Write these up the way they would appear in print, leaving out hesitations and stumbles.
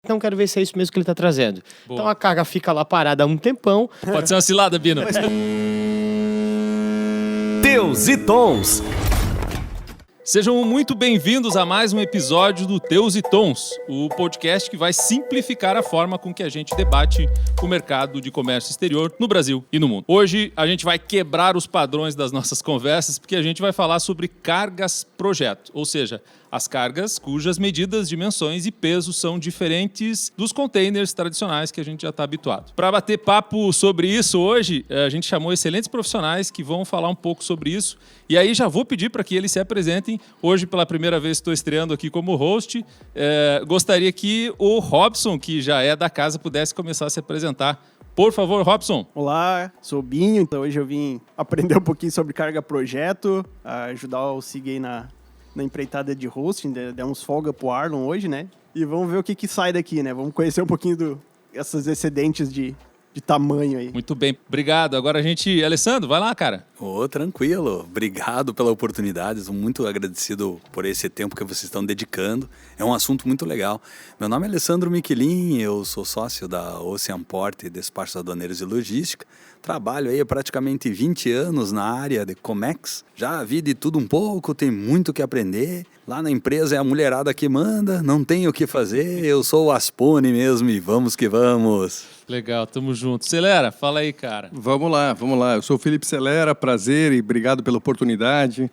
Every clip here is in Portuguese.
Então quero ver se é isso mesmo que ele está trazendo. Boa. Então a carga fica lá parada há um tempão. Pode ser uma cilada, Bino. Teus e Tons. Sejam muito bem-vindos a mais um episódio do Teus e Tons, o podcast que vai simplificar a forma com que a gente debate o mercado de comércio exterior no Brasil e no mundo. Hoje a gente vai quebrar os padrões das nossas conversas porque a gente vai falar sobre cargas projeto, ou seja, as cargas cujas medidas, dimensões e pesos são diferentes dos containers tradicionais que a gente já está habituado. Para bater papo sobre isso hoje, a gente chamou excelentes profissionais que vão falar um pouco sobre isso. E aí já vou pedir para que eles se apresentem. Hoje, pela primeira vez, estou estreando aqui como host. Gostaria que o Robson, que já é da casa, pudesse começar a se apresentar. Por favor, Robson. Olá, sou o Binho, então hoje eu vim aprender um pouquinho sobre carga projeto, ajudar o Sig aí na empreitada de hosting, der uns folga pro Arlon hoje, né? E vamos ver o que sai daqui, né? Vamos conhecer um pouquinho essas excedentes de tamanho aí. Muito bem, obrigado. Agora Alessandro, vai lá, cara. Tranquilo. Obrigado pela oportunidade. Estou muito agradecido por esse tempo que vocês estão dedicando. É um assunto muito legal. Meu nome é Alessandro Miquelin, eu sou sócio da Oceanport Despachos Aduaneiros e Logística. Trabalho aí há praticamente 20 anos na área de Comex. Já vi de tudo um pouco, tem muito o que aprender. Lá na empresa é a mulherada que manda, não tem o que fazer. Eu sou o Aspone mesmo e vamos que vamos. Legal, tamo junto. Celera, fala aí, cara. Vamos lá. Eu sou o Felipe Celera, prazer e obrigado pela oportunidade.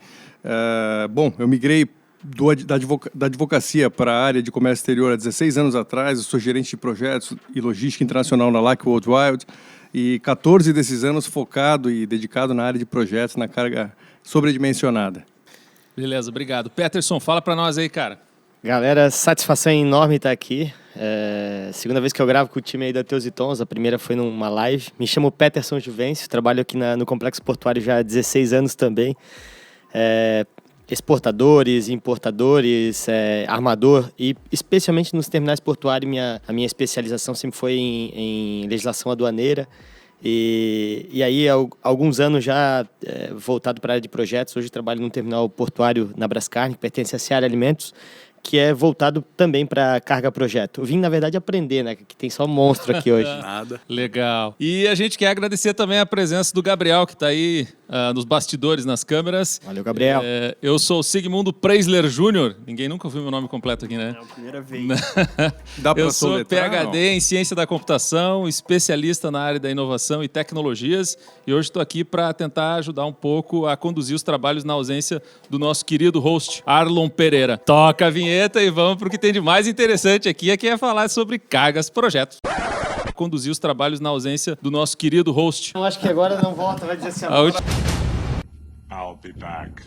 Eu migrei da advocacia para a área de comércio exterior há 16 anos atrás. Eu sou gerente de projetos e logística internacional na Like World Wild e 14 desses anos focado e dedicado na área de projetos na carga sobredimensionada. Beleza, obrigado. Peterson, fala para nós aí, cara. Galera, satisfação enorme estar aqui. Segunda vez que eu gravo com o time aí da Teus e Tons, a primeira foi numa live. Me chamo Peterson Juvencio, trabalho aqui no Complexo Portuário já há 16 anos também. Exportadores, importadores, armador e especialmente nos terminais portuários a minha especialização sempre foi em legislação aduaneira. E aí, há alguns anos já voltado para a área de projetos. Hoje trabalho num terminal portuário na Brascarne, que pertence à Seara Alimentos, que é voltado também para carga projeto. Eu vim, na verdade, aprender, né? Que tem só monstro aqui hoje. Nada. Legal. E a gente quer agradecer também a presença do Gabriel, que está aí nos bastidores, nas câmeras. Valeu, Gabriel. Eu sou o Sigmundo Preisler Júnior. Ninguém nunca ouviu meu nome completo aqui, né? É a primeira vez. Eu sou PhD em Ciência da Computação, especialista na área da inovação e tecnologias. E hoje estou aqui para tentar ajudar um pouco a conduzir os trabalhos na ausência do nosso querido host, Arlon Pereira. Toca a vinheta e vamos para o que tem de mais interessante aqui, que é falar sobre cargas projetos. Conduzir os trabalhos na ausência do nosso querido host. Eu acho que agora não volta, vai dizer assim... I'll be back.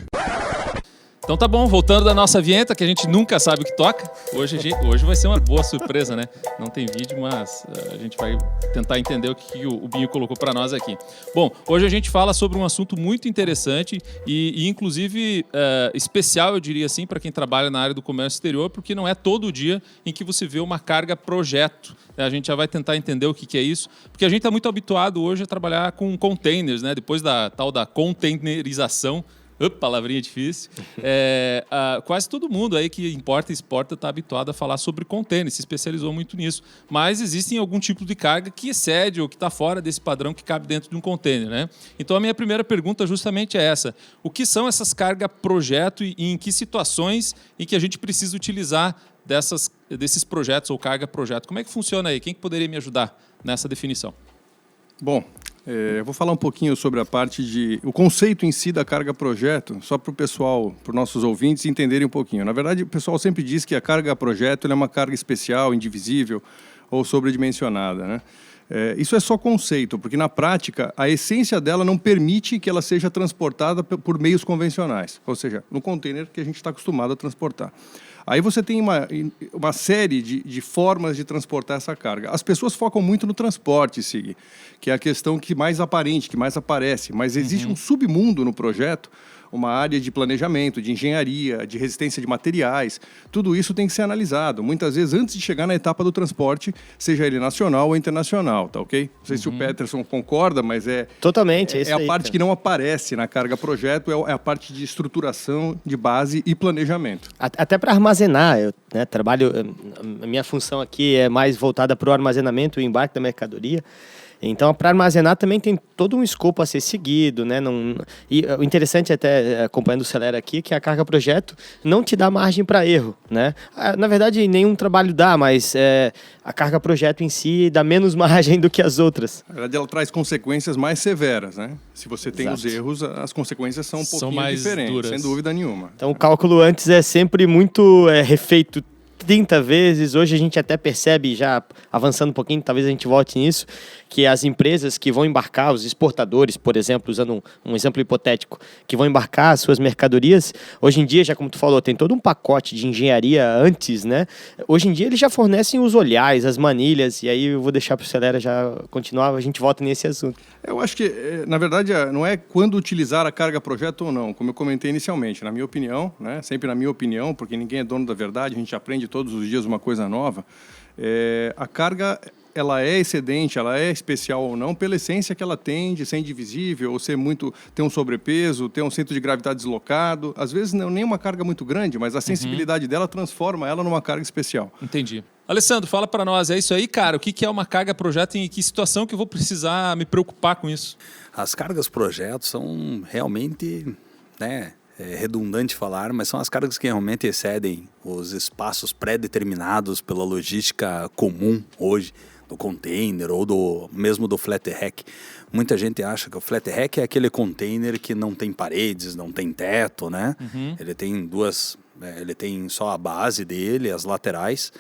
Então tá bom, voltando da nossa vinheta, que a gente nunca sabe o que toca. Hoje vai ser uma boa surpresa, né? Não tem vídeo, mas a gente vai tentar entender o que o Binho colocou para nós aqui. Bom, hoje a gente fala sobre um assunto muito interessante e inclusive especial, eu diria assim, para quem trabalha na área do comércio exterior, porque não é todo dia em que você vê uma carga projeto. A gente já vai tentar entender o que é isso, porque a gente está muito habituado hoje a trabalhar com containers, né? Depois da tal da containerização. Palavrinha difícil. Quase todo mundo aí que importa e exporta está habituado a falar sobre container, se especializou muito nisso. Mas existem algum tipo de carga que excede ou que está fora desse padrão que cabe dentro de um container, né? Então a minha primeira pergunta justamente é essa. O que são essas cargas projeto e em que situações em que a gente precisa utilizar desses projetos ou carga projeto? Como é que funciona aí? Quem que poderia me ajudar nessa definição? Bom, eu vou falar um pouquinho sobre o conceito em si da carga projeto, só para o pessoal, para os nossos ouvintes entenderem um pouquinho. Na verdade, o pessoal sempre diz que a carga projeto é uma carga especial, indivisível ou sobredimensionada, né? Isso é só conceito, porque na prática a essência dela não permite que ela seja transportada por meios convencionais, ou seja, no container que a gente está acostumado a transportar. Aí você tem uma série de formas de transportar essa carga. As pessoas focam muito no transporte, Sig, que é a questão que mais aparente, que mais aparece, mas existe um submundo no projeto uma área de planejamento, de engenharia, de resistência de materiais. Tudo isso tem que ser analisado, muitas vezes antes de chegar na etapa do transporte, seja ele nacional ou internacional, tá ok? Não sei se o Peterson concorda, mas Totalmente, é isso a aí, parte cara. que não aparece na carga projeto, é a parte de estruturação, de base e planejamento. Até para armazenar, eu trabalho, a minha função aqui é mais voltada para o armazenamento e embarque da mercadoria. Então, para armazenar também tem todo um escopo a ser seguido, né? E o interessante, até acompanhando o Celera aqui, que a carga projeto não te dá margem para erro, né? Na verdade, nenhum trabalho dá, mas a carga projeto em si dá menos margem do que as outras. Na verdade, ela traz consequências mais severas, né? Se você tem Exato. os erros, as consequências são um São pouquinho mais diferentes, duras. sem dúvida nenhuma. Então, o cálculo antes é sempre muito refeito 30 vezes. Hoje a gente até percebe, já avançando um pouquinho, talvez a gente volte nisso, que as empresas que vão embarcar, os exportadores, por exemplo, usando um exemplo hipotético, que vão embarcar as suas mercadorias, hoje em dia, já como tu falou, tem todo um pacote de engenharia antes, né? Hoje em dia eles já fornecem os olhares, as manilhas, e aí eu vou deixar para o Celera já continuar, a gente volta nesse assunto. Eu acho que, na verdade, não é quando utilizar a carga projeto ou não, como eu comentei inicialmente. Na minha opinião, né? Sempre na minha opinião, porque ninguém é dono da verdade, a gente aprende todos os dias uma coisa nova, a carga, ela é excedente, ela é especial ou não, pela essência que ela tem de ser indivisível, ou ter um sobrepeso, ter um centro de gravidade deslocado. Às vezes não é nem uma carga muito grande, mas a sensibilidade dela transforma ela numa carga especial. Entendi. Alessandro, fala para nós, é isso aí, cara? O que é uma carga projeto e em que situação que eu vou precisar me preocupar com isso? As cargas projeto são realmente, né, é redundante falar, mas são as cargas que realmente excedem os espaços pré-determinados pela logística comum hoje, do container ou mesmo do flat rack. Muita gente acha que o flat rack é aquele container que não tem paredes, não tem teto, né? Ele tem ele tem só a base dele, as laterais,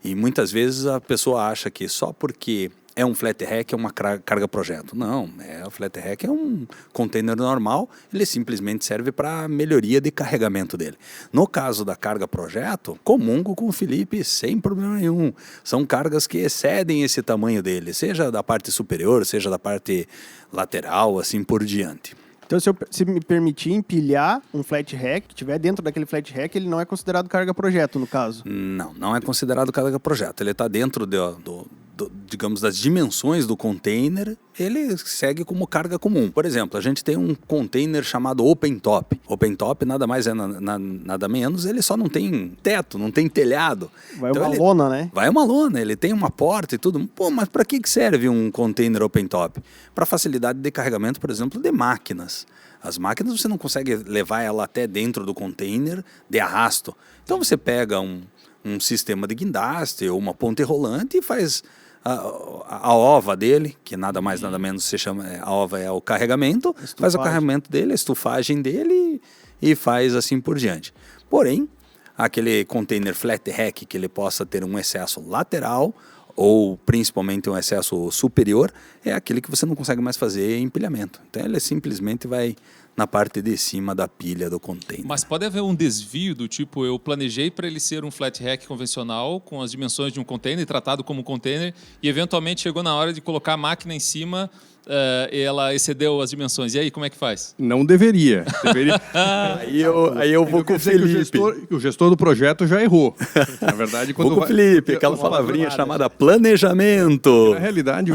e muitas vezes a pessoa acha que só porque é um flat rack, é uma carga projeto. Não, o flat rack é um container normal, ele simplesmente serve para melhoria de carregamento dele. No caso da carga projeto, comungo com o Felipe sem problema nenhum. São cargas que excedem esse tamanho dele, seja da parte superior, seja da parte lateral, assim por diante. Então, se me permitir empilhar um flat rack, que estiver dentro daquele flat rack, ele não é considerado carga projeto, no caso? Não é considerado carga projeto. Ele está dentro digamos, das dimensões do container, ele segue como carga comum. Por exemplo, a gente tem um container chamado open top. Open top nada mais nada menos, ele só não tem teto, não tem telhado. Vai então uma lona, né? Vai uma lona, ele tem uma porta e tudo. Pô, mas para que serve um container open top? Para facilidade de carregamento, por exemplo, de máquinas. As máquinas você não consegue levar ela até dentro do container de arrasto. Então você pega um sistema de guindaste ou uma ponte rolante e faz a ova dele, que nada mais nada menos se chama, a ova é o carregamento, faz o carregamento dele, a estufagem dele e faz assim por diante. Porém, aquele container flat rack que ele possa ter um excesso lateral ou principalmente um excesso superior, é aquele que você não consegue mais fazer empilhamento. Então ele simplesmente vai na parte de cima da pilha do container. Mas pode haver um desvio do tipo, eu planejei para ele ser um flat rack convencional, com as dimensões de um container, tratado como um container, e eventualmente chegou na hora de colocar a máquina em cima, ela excedeu as dimensões. E aí, como é que faz? Não deveria. Aí eu vou com o Felipe. O gestor do projeto já errou. Na verdade, quando vou com o Felipe, aquela palavrinha chamada planejamento. Na realidade,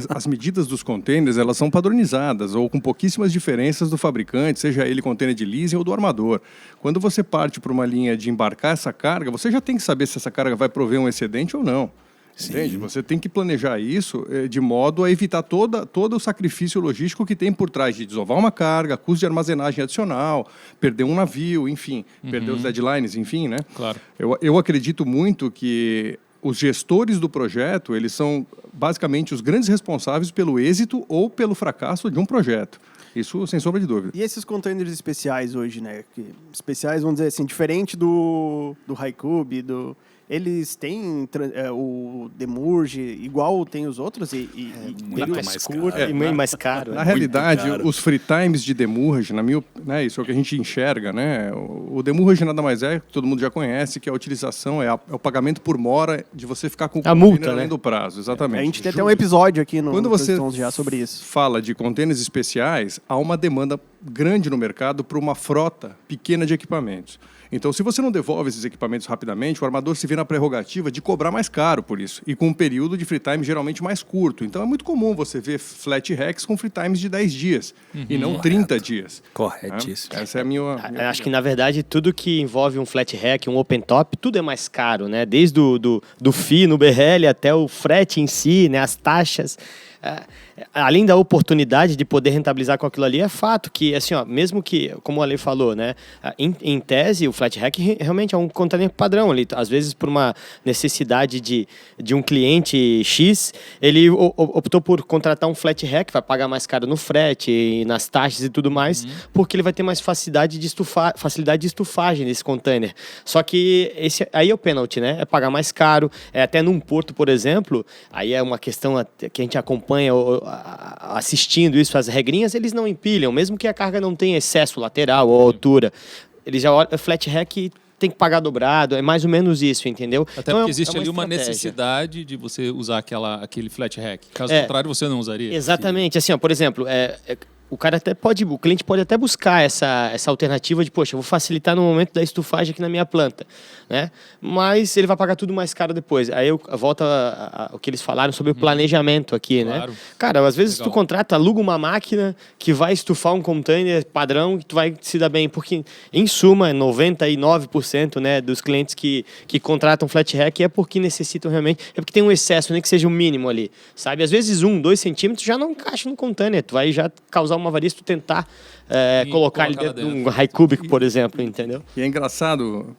as medidas dos containers, elas são padronizadas ou com pouquíssimas diferenças do fabricante, seja ele container de leasing ou do armador. Quando você parte para uma linha de embarcar essa carga, você já tem que saber se essa carga vai prover um excedente ou não. Entende? Você tem que planejar isso de modo a evitar todo o sacrifício logístico que tem por trás de desovar uma carga, custo de armazenagem adicional, perder um navio, enfim, perder os deadlines, enfim, né? Claro. Eu acredito muito que os gestores do projeto, eles são basicamente os grandes responsáveis pelo êxito ou pelo fracasso de um projeto. Isso sem sombra de dúvida. E esses containers especiais hoje, né? Especiais, vamos dizer assim, diferente do HiCube, eles têm o Demurge igual tem os outros e muito mais curto caro. e meio mais caro. Na realidade, caro. os free times de Demurge, né, isso é o que a gente enxerga, né? O Demurge nada mais é, que todo mundo já conhece, que a utilização é o pagamento por mora de você ficar com o A container multa, além né? do prazo, exatamente. A gente tem até um episódio aqui no Quando você já sobre isso. fala de containers especiais, há uma demanda grande no mercado para uma frota pequena de equipamentos. Então, se você não devolve esses equipamentos rapidamente, o armador se vê na prerrogativa de cobrar mais caro por isso, e com um período de free time geralmente mais curto. Então, é muito comum você ver flat hacks com free times de 10 dias, e não 30 dias. Corretíssimo. Essa é a minha Acho que, na verdade, tudo que envolve um flat hack, um open top, tudo é mais caro, né? Desde do FII no BRL até o frete em si, né? As taxas. Além da oportunidade de poder rentabilizar com aquilo ali, é fato que, assim, ó, mesmo que, como o Ale falou, né, em tese, o flat hack realmente é um container padrão ali. Às vezes, por uma necessidade de um cliente X, ele optou por contratar um flat hack, vai pagar mais caro no frete, nas taxas e tudo mais, porque ele vai ter mais facilidade de estufagem nesse container. Só que esse aí é o pênalti, né? É pagar mais caro. Até num porto, por exemplo, aí é uma questão que a gente acompanha assistindo isso, as regrinhas, eles não empilham, mesmo que a carga não tenha excesso lateral ou altura. Eles já olham, flat hack tem que pagar dobrado, é mais ou menos isso, entendeu? Até então, porque existe ali uma estratégia. Necessidade de você usar aquele flat hack. Caso contrário, você não usaria. Exatamente. Assim, ó, por exemplo, o cliente pode até buscar essa alternativa de, poxa, eu vou facilitar no momento da estufagem aqui na minha planta, né? Mas ele vai pagar tudo mais caro depois. Aí eu volto ao que eles falaram sobre o planejamento aqui, Claro. né? Cara, às vezes Legal. tu contrata, aluga uma máquina que vai estufar um container padrão e tu vai se dar bem, porque em suma, 99%, né, dos clientes que contratam flat hack é porque necessitam realmente, é porque tem um excesso, nem que seja o mínimo ali, sabe? Às vezes 2 centímetros já não encaixa no container, tu vai já causar uma avaria se tu tentar colocar ele dentro de um high cubic, por exemplo, entendeu? E é engraçado,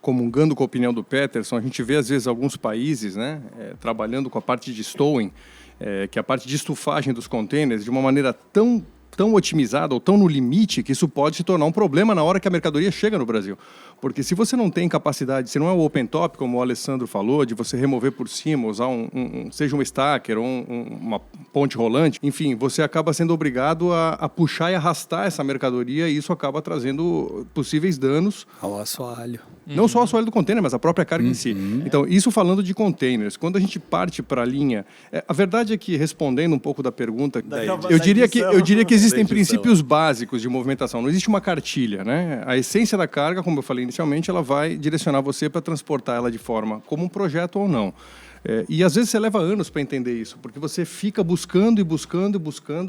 comungando com a opinião do Peterson, a gente vê às vezes alguns países, né, trabalhando com a parte de stowing, que é a parte de estufagem dos containers, de uma maneira tão otimizada ou tão no limite que isso pode se tornar um problema na hora que a mercadoria chega no Brasil. Porque se você não tem capacidade, se não é o open top, como o Alessandro falou, de você remover por cima, usar seja um stacker ou uma ponte rolante, enfim, você acaba sendo obrigado a puxar e arrastar essa mercadoria e isso acaba trazendo possíveis danos. Ao assoalho. Não só o assoalho do container, mas a própria carga em si. Então, isso falando de containers. Quando a gente parte para a linha... a verdade é que, respondendo um pouco da pergunta, eu diria que existem princípios básicos de movimentação. Não existe uma cartilha, né? A essência da carga, como eu falei inicialmente, ela vai direcionar você para transportar ela de forma como um projeto ou não. E às vezes você leva anos para entender isso, porque você fica buscando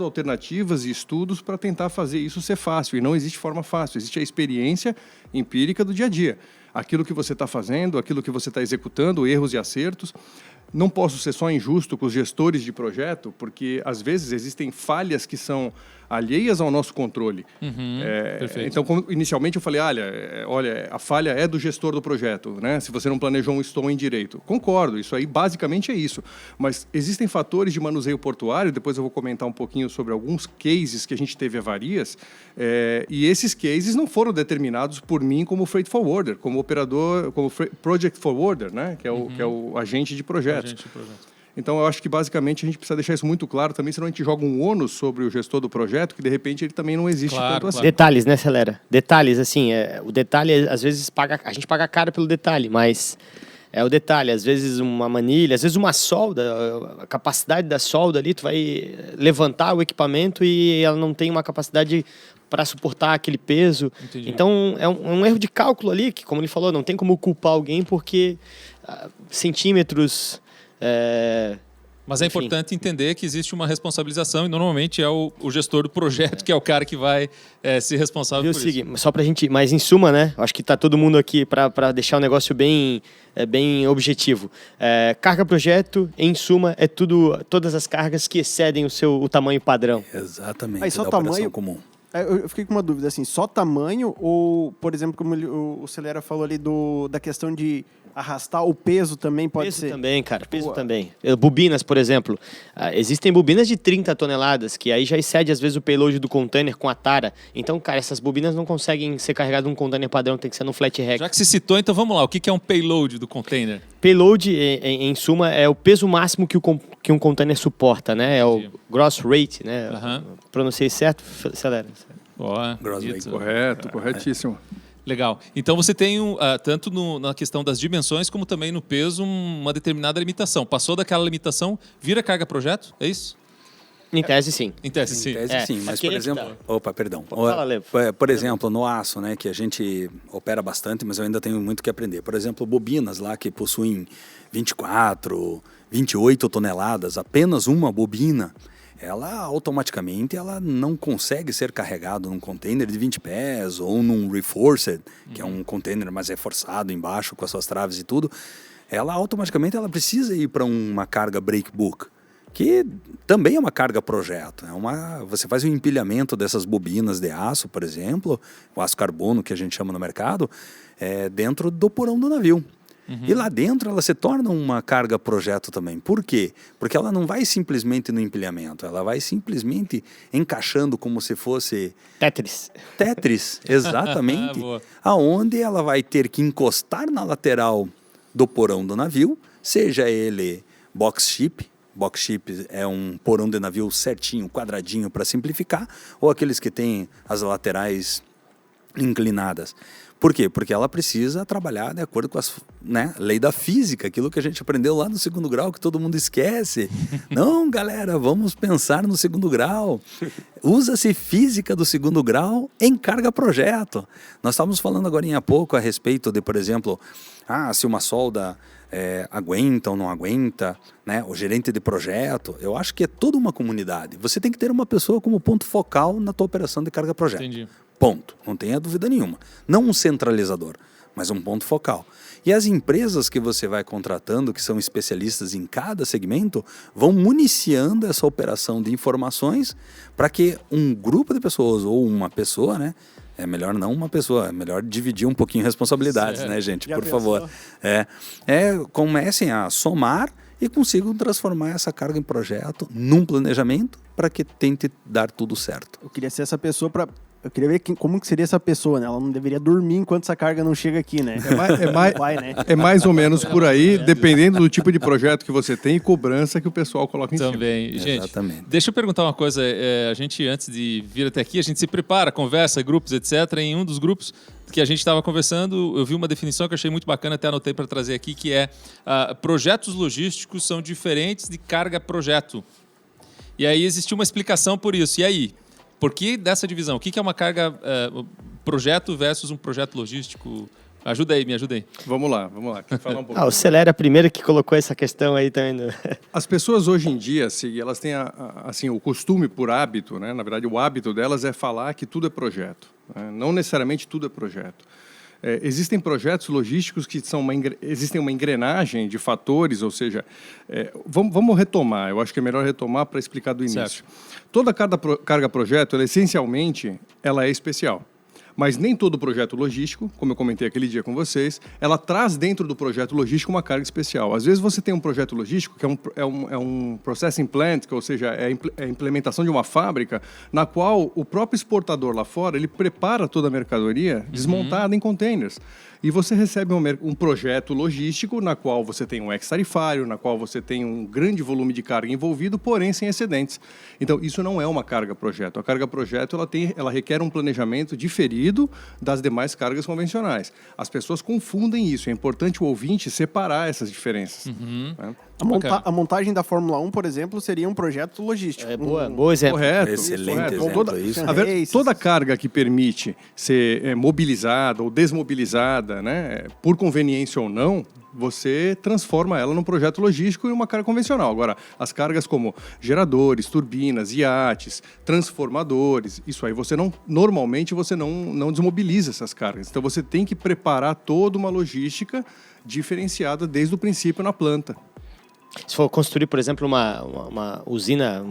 alternativas e estudos para tentar fazer isso ser fácil. E não existe forma fácil, existe a experiência empírica do dia a dia. Aquilo que você está fazendo, aquilo que você está executando, erros e acertos. Não posso ser só injusto com os gestores de projeto, porque às vezes existem falhas que são alheias ao nosso controle. Perfeito. Então, inicialmente eu falei, olha, a falha é do gestor do projeto, né? Se você não planejou um stowing direito. Concordo, isso aí basicamente é isso. Mas existem fatores de manuseio portuário, depois eu vou comentar um pouquinho sobre alguns cases que a gente teve avarias, e esses cases não foram determinados por mim como freight forwarder, como operador, como project forwarder, né? Que é o agente de projetos. Então, eu acho que, basicamente, a gente precisa deixar isso muito claro também, senão a gente joga um ônus sobre o gestor do projeto, que, de repente, ele também não existe tanto assim. Detalhes, né, Celera? Detalhes, assim, o detalhe, às vezes, a gente paga caro pelo detalhe, mas é o detalhe. Às vezes, uma manilha, às vezes, uma solda, a capacidade da solda ali, tu vai levantar o equipamento e ela não tem uma capacidade para suportar aquele peso. Entendi. Então, é um erro de cálculo ali, que, como ele falou, não tem como culpar alguém, porque centímetros... Mas é importante entender que existe uma responsabilização e normalmente é o gestor do projeto que é o cara que vai ser responsável por isso. Só pra gente, mas em suma, né? Acho que tá todo mundo aqui para deixar o negócio bem objetivo. Carga projeto, em suma, é todas as cargas que excedem o tamanho padrão. Exatamente. Aí só da tamanho operação comum. Eu fiquei com uma dúvida, assim, só tamanho ou, por exemplo, como o Celera falou ali da questão de arrastar o peso também pode peso ser? Também, cara, peso também. Bobinas, por exemplo. Existem bobinas de 30 toneladas, que aí já excede, às vezes, o payload do container com a tara. Então, cara, essas bobinas não conseguem ser carregadas num container padrão, tem que ser num flat rack. Já que se citou, então vamos lá. O que é um payload do container? Payload, em suma, é o peso máximo que um container suporta, né? É o gross rate, né? Pronunciei certo, Celera? Gross rate. Corretíssimo. Legal. Então você tem, tanto na questão das dimensões, como também no peso, uma determinada limitação. Passou daquela limitação, vira carga projeto? É isso? Em tese, sim. Em tese, sim. Em tese, É, sim, mas aqui por é que exemplo... tá. Opa, perdão. Fala, Levo. Por exemplo, no aço, né, que a gente opera bastante, mas eu ainda tenho muito que aprender. Por exemplo, bobinas lá que possuem 24, 28 toneladas, apenas uma bobina, ela automaticamente ela não consegue ser carregada num container de 20 pés ou num reforced, que é um container mais reforçado embaixo com as suas traves e tudo. Ela automaticamente ela precisa ir para uma carga breakbook, que também é uma carga projeto. Você faz um empilhamento dessas bobinas de aço, por exemplo, o aço carbono que a gente chama no mercado, dentro do porão do navio. E lá dentro ela se torna uma carga projeto também. Por quê? Porque ela não vai simplesmente no empilhamento, ela vai simplesmente encaixando como se fosse... Tetris, exatamente. Aonde ela vai ter que encostar na lateral do porão do navio, seja ele box ship é um porão de navio certinho, quadradinho para simplificar, ou aqueles que têm as laterais inclinadas. Por quê? Porque ela precisa trabalhar de acordo com as lei da física, aquilo que a gente aprendeu lá no 2º grau, que todo mundo esquece. Não, galera, vamos pensar no 2º grau. Usa-se física do 2º grau em carga projeto. Nós estávamos falando agora há pouco a respeito de, por exemplo, se uma solda aguenta ou não aguenta, né? O gerente de projeto. Eu acho que é toda uma comunidade. Você tem que ter uma pessoa como ponto focal na tua operação de carga projeto. Entendi. Ponto. Não tenha dúvida nenhuma. Não um centralizador, mas um ponto focal. E as empresas que você vai contratando, que são especialistas em cada segmento, vão municiando essa operação de informações para que um grupo de pessoas ou uma pessoa, né? É melhor não uma pessoa, é melhor dividir um pouquinho responsabilidades, né, gente? Por favor. Comecem a somar e consigam transformar essa carga em projeto num planejamento para que tente dar tudo certo. Eu queria ser essa pessoa Eu queria ver como que seria essa pessoa, né? Ela não deveria dormir enquanto essa carga não chega aqui, né? É mais ou menos por aí, dependendo do tipo de projeto que você tem e cobrança que o pessoal coloca em cima. Também. Gente, exatamente. Deixa eu perguntar uma coisa. A gente, antes de vir até aqui, a gente se prepara, conversa, grupos, etc. Em um dos grupos que a gente estava conversando, eu vi uma definição que eu achei muito bacana, até anotei para trazer aqui, que é projetos logísticos são diferentes de carga-projeto. E aí existiu uma explicação por isso. E aí? Por que dessa divisão? O que é uma carga projeto versus um projeto logístico? Me ajuda aí. Vamos lá. Quer falar um pouco? O Celera é a primeira que colocou essa questão aí também. As pessoas hoje em dia, elas têm assim, o costume por hábito, né? Na verdade, o hábito delas é falar que tudo é projeto, né? Não necessariamente tudo é projeto. Existem projetos logísticos que existem uma engrenagem de fatores, ou seja, vamos retomar, eu acho que é melhor retomar para explicar do início. Certo. Toda carga projeto, essencialmente, ela é especial. Mas nem todo projeto logístico, como eu comentei aquele dia com vocês, ela traz dentro do projeto logístico uma carga especial. Às vezes você tem um projeto logístico que é um processing plant, ou seja, é a implementação de uma fábrica, na qual o próprio exportador lá fora, ele prepara toda a mercadoria desmontada em containers. E você recebe um projeto logístico na qual você tem um ex-tarifário, na qual você tem um grande volume de carga envolvido, porém sem excedentes. Então, isso não é uma carga-projeto. A carga-projeto ela requer um planejamento diferido das demais cargas convencionais. As pessoas confundem isso. É importante o ouvinte separar essas diferenças. Né? A montagem da Fórmula 1, por exemplo, seria um projeto logístico. Bom exemplo. Correto. Excelente Correto. exemplo. Toda carga que permite ser mobilizada ou desmobilizada, né, por conveniência ou não, você transforma ela num projeto logístico e uma carga convencional. Agora, as cargas como geradores, turbinas, iates, transformadores, isso aí normalmente você não desmobiliza essas cargas. Então você tem que preparar toda uma logística diferenciada desde o princípio na planta. Se for construir, por exemplo, uma usina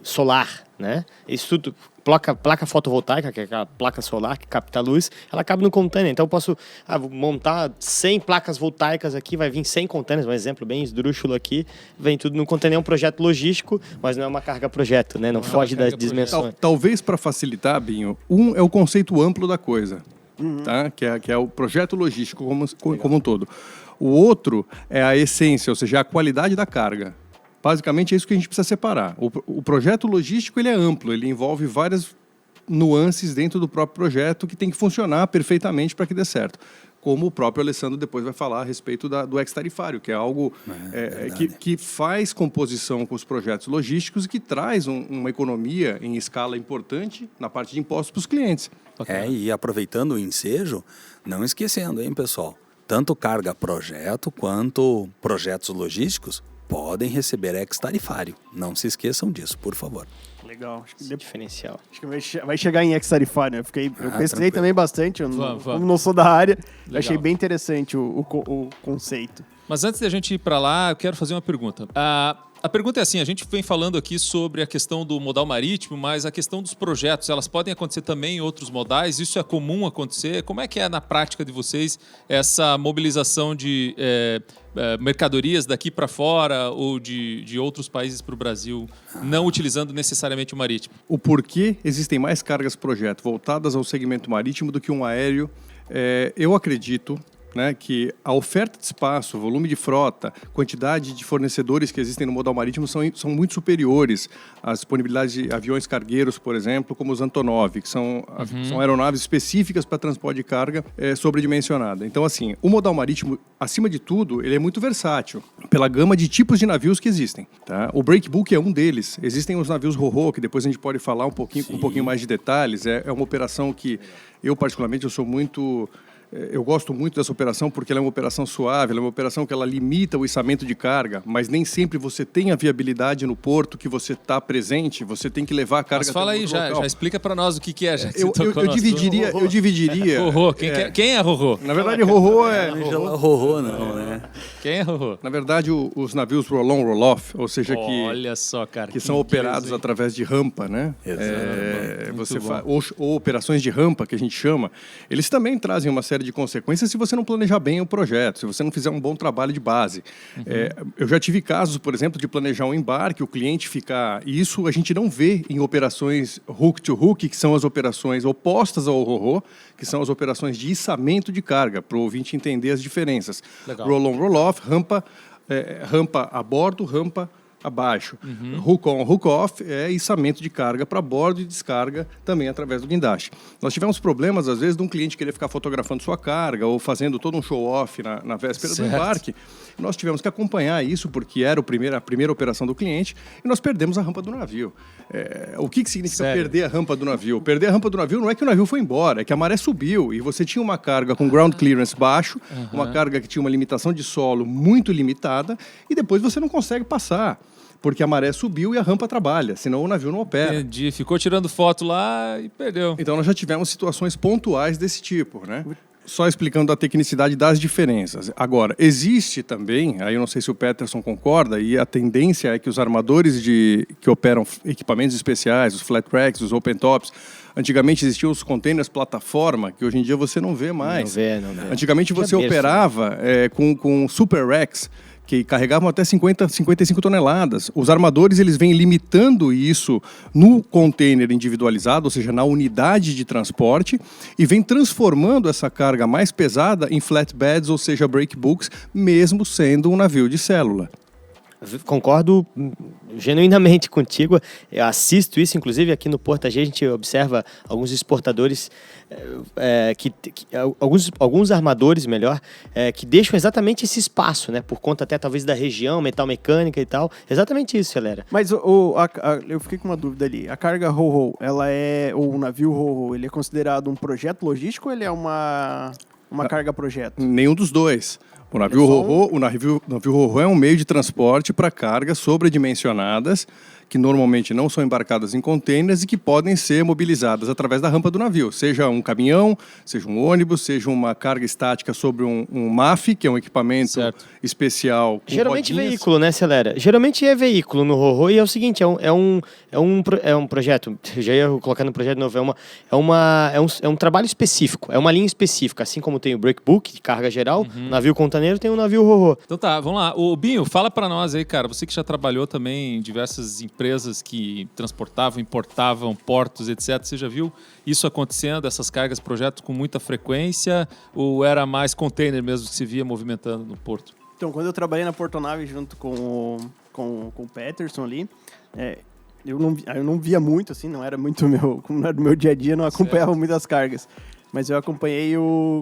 solar, né? Isso tudo, placa fotovoltaica, que é aquela placa solar que capta a luz, ela cabe no container. Então eu posso vou montar 100 placas voltaicas aqui, vai vir 100 containers, um exemplo bem esdrúxulo aqui, vem tudo no container. É um projeto logístico, mas não é uma carga-projeto, né? Não foge das dimensões. Talvez para facilitar, Binho, é o conceito amplo da coisa, tá? Que é o projeto logístico como um todo. O outro é a essência, ou seja, a qualidade da carga. Basicamente é isso que a gente precisa separar. O projeto logístico ele é amplo, ele envolve várias nuances dentro do próprio projeto que tem que funcionar perfeitamente para que dê certo. como o próprio Alessandro depois vai falar a respeito do ex-tarifário, que é algo que faz composição com os projetos logísticos e que traz uma economia em escala importante na parte de impostos para os clientes. E aproveitando o ensejo, não esquecendo, hein, pessoal? Tanto carga projeto quanto projetos logísticos podem receber ex-tarifário. Não se esqueçam disso, por favor. Legal. Acho que Diferencial. Acho que vai chegar em ex-tarifário, né? Eu pesquisei tranquilo. também bastante, como não sou da área, eu achei bem interessante o conceito. Mas antes de a gente ir para lá, eu quero fazer uma pergunta. A pergunta é assim, a gente vem falando aqui sobre a questão do modal marítimo, mas a questão dos projetos, elas podem acontecer também em outros modais? Isso é comum acontecer? Como é que é na prática de vocês essa mobilização de mercadorias daqui para fora ou de outros países para o Brasil, não utilizando necessariamente o marítimo? O porquê existem mais cargas projeto voltadas ao segmento marítimo do que um aéreo? Eu acredito, né, que a oferta de espaço, volume de frota, quantidade de fornecedores que existem no modal marítimo são muito superiores às disponibilidades de aviões cargueiros, por exemplo, como os Antonov, que são aeronaves específicas para transporte de carga sobredimensionada. Então, assim, o modal marítimo, acima de tudo, ele é muito versátil pela gama de tipos de navios que existem. Tá? O breakbulk é um deles. Existem os navios ro-ro, que depois a gente pode falar com um pouquinho mais de detalhes. É uma operação que eu, particularmente, eu gosto muito dessa operação porque ela é uma operação suave, ela é uma operação que ela limita o içamento de carga, mas nem sempre você tem a viabilidade no porto que você está presente, você tem que levar a carga... Mas fala aí, já explica para nós o que é. Eu dividiria... Ro-ro, quem é ro-ro? Na verdade, ro-ro é... Ro-ro não, né? Quem é ro-ro? Na verdade, os navios roll-on, roll-off, ou seja, Olha só, cara, que são operados através de rampa, né? Ou operações de rampa, que a gente chama, eles também trazem uma série de consequências se você não planejar bem o projeto, se você não fizer um bom trabalho de base. Eu já tive casos, por exemplo, de planejar um embarque, o cliente ficar... E isso a gente não vê em operações hook-to-hook, que são as operações opostas ao ro-ro, que são as operações de içamento de carga, para o ouvinte entender as diferenças. Roll-on, roll-off, rampa a bordo, rampa abaixo. Hook-on, hook-off é içamento de carga para bordo e descarga também através do guindaste. Nós tivemos problemas, às vezes, de um cliente querer ficar fotografando sua carga ou fazendo todo um show-off na véspera do embarque. Nós tivemos que acompanhar isso porque era a primeira operação do cliente e nós perdemos a rampa do navio. O que significa perder a rampa do navio? Perder a rampa do navio não é que o navio foi embora, é que a maré subiu e você tinha uma carga com ground clearance baixo, uma carga que tinha uma limitação de solo muito limitada e depois você não consegue passar. Porque a maré subiu e a rampa trabalha, senão o navio não opera. Entendi, ficou tirando foto lá e perdeu. Então nós já tivemos situações pontuais desse tipo, né? Só explicando a tecnicidade das diferenças. Agora, existe também, aí eu não sei se o Peterson concorda, e a tendência é que os armadores que operam equipamentos especiais, os flat racks, os open tops, antigamente existiam os containers plataforma, que hoje em dia você não vê mais. Não vê. Antigamente você operava com super racks, que carregavam até 55 toneladas. Os armadores eles vêm limitando isso no container individualizado, ou seja, na unidade de transporte, e vem transformando essa carga mais pesada em flatbeds, ou seja, breakbulks, mesmo sendo um navio de célula. Concordo genuinamente contigo. Eu assisto isso, inclusive aqui no Porto AG a gente observa alguns exportadores, alguns armadores, melhor, que deixam exatamente esse espaço, né? Por conta até talvez da região, metal mecânica e tal. Exatamente isso, galera. Mas eu fiquei com uma dúvida ali. A carga ro-ro, ou o navio ro-ro, ele é considerado um projeto logístico ou ele é uma carga projeto? Nenhum dos dois. O navio ro-ro é um meio de transporte para cargas sobredimensionadas, que normalmente não são embarcadas em containers e que podem ser mobilizadas através da rampa do navio, seja um caminhão, seja um ônibus, seja uma carga estática sobre um MAF, que é um equipamento especial. Geralmente rodinhas. veículo, né, Celera? Geralmente é veículo no ro-ro e é o seguinte, é um projeto, já ia colocar no projeto novo, é um trabalho específico, é uma linha específica, assim como tem o breakbulk de carga geral, navio container tem o navio ro-ro. Então tá, vamos lá. O Binho, fala para nós aí, cara, você que já trabalhou também em diversas empresas que transportavam, importavam portos, etc. Você já viu isso acontecendo, essas cargas, projetos com muita frequência, ou era mais container mesmo que se via movimentando no porto? Então, quando eu trabalhei na Portonave junto com o Peterson ali, eu não via muito, assim, não era do meu dia a dia, não acompanhava muitas cargas. Mas eu acompanhei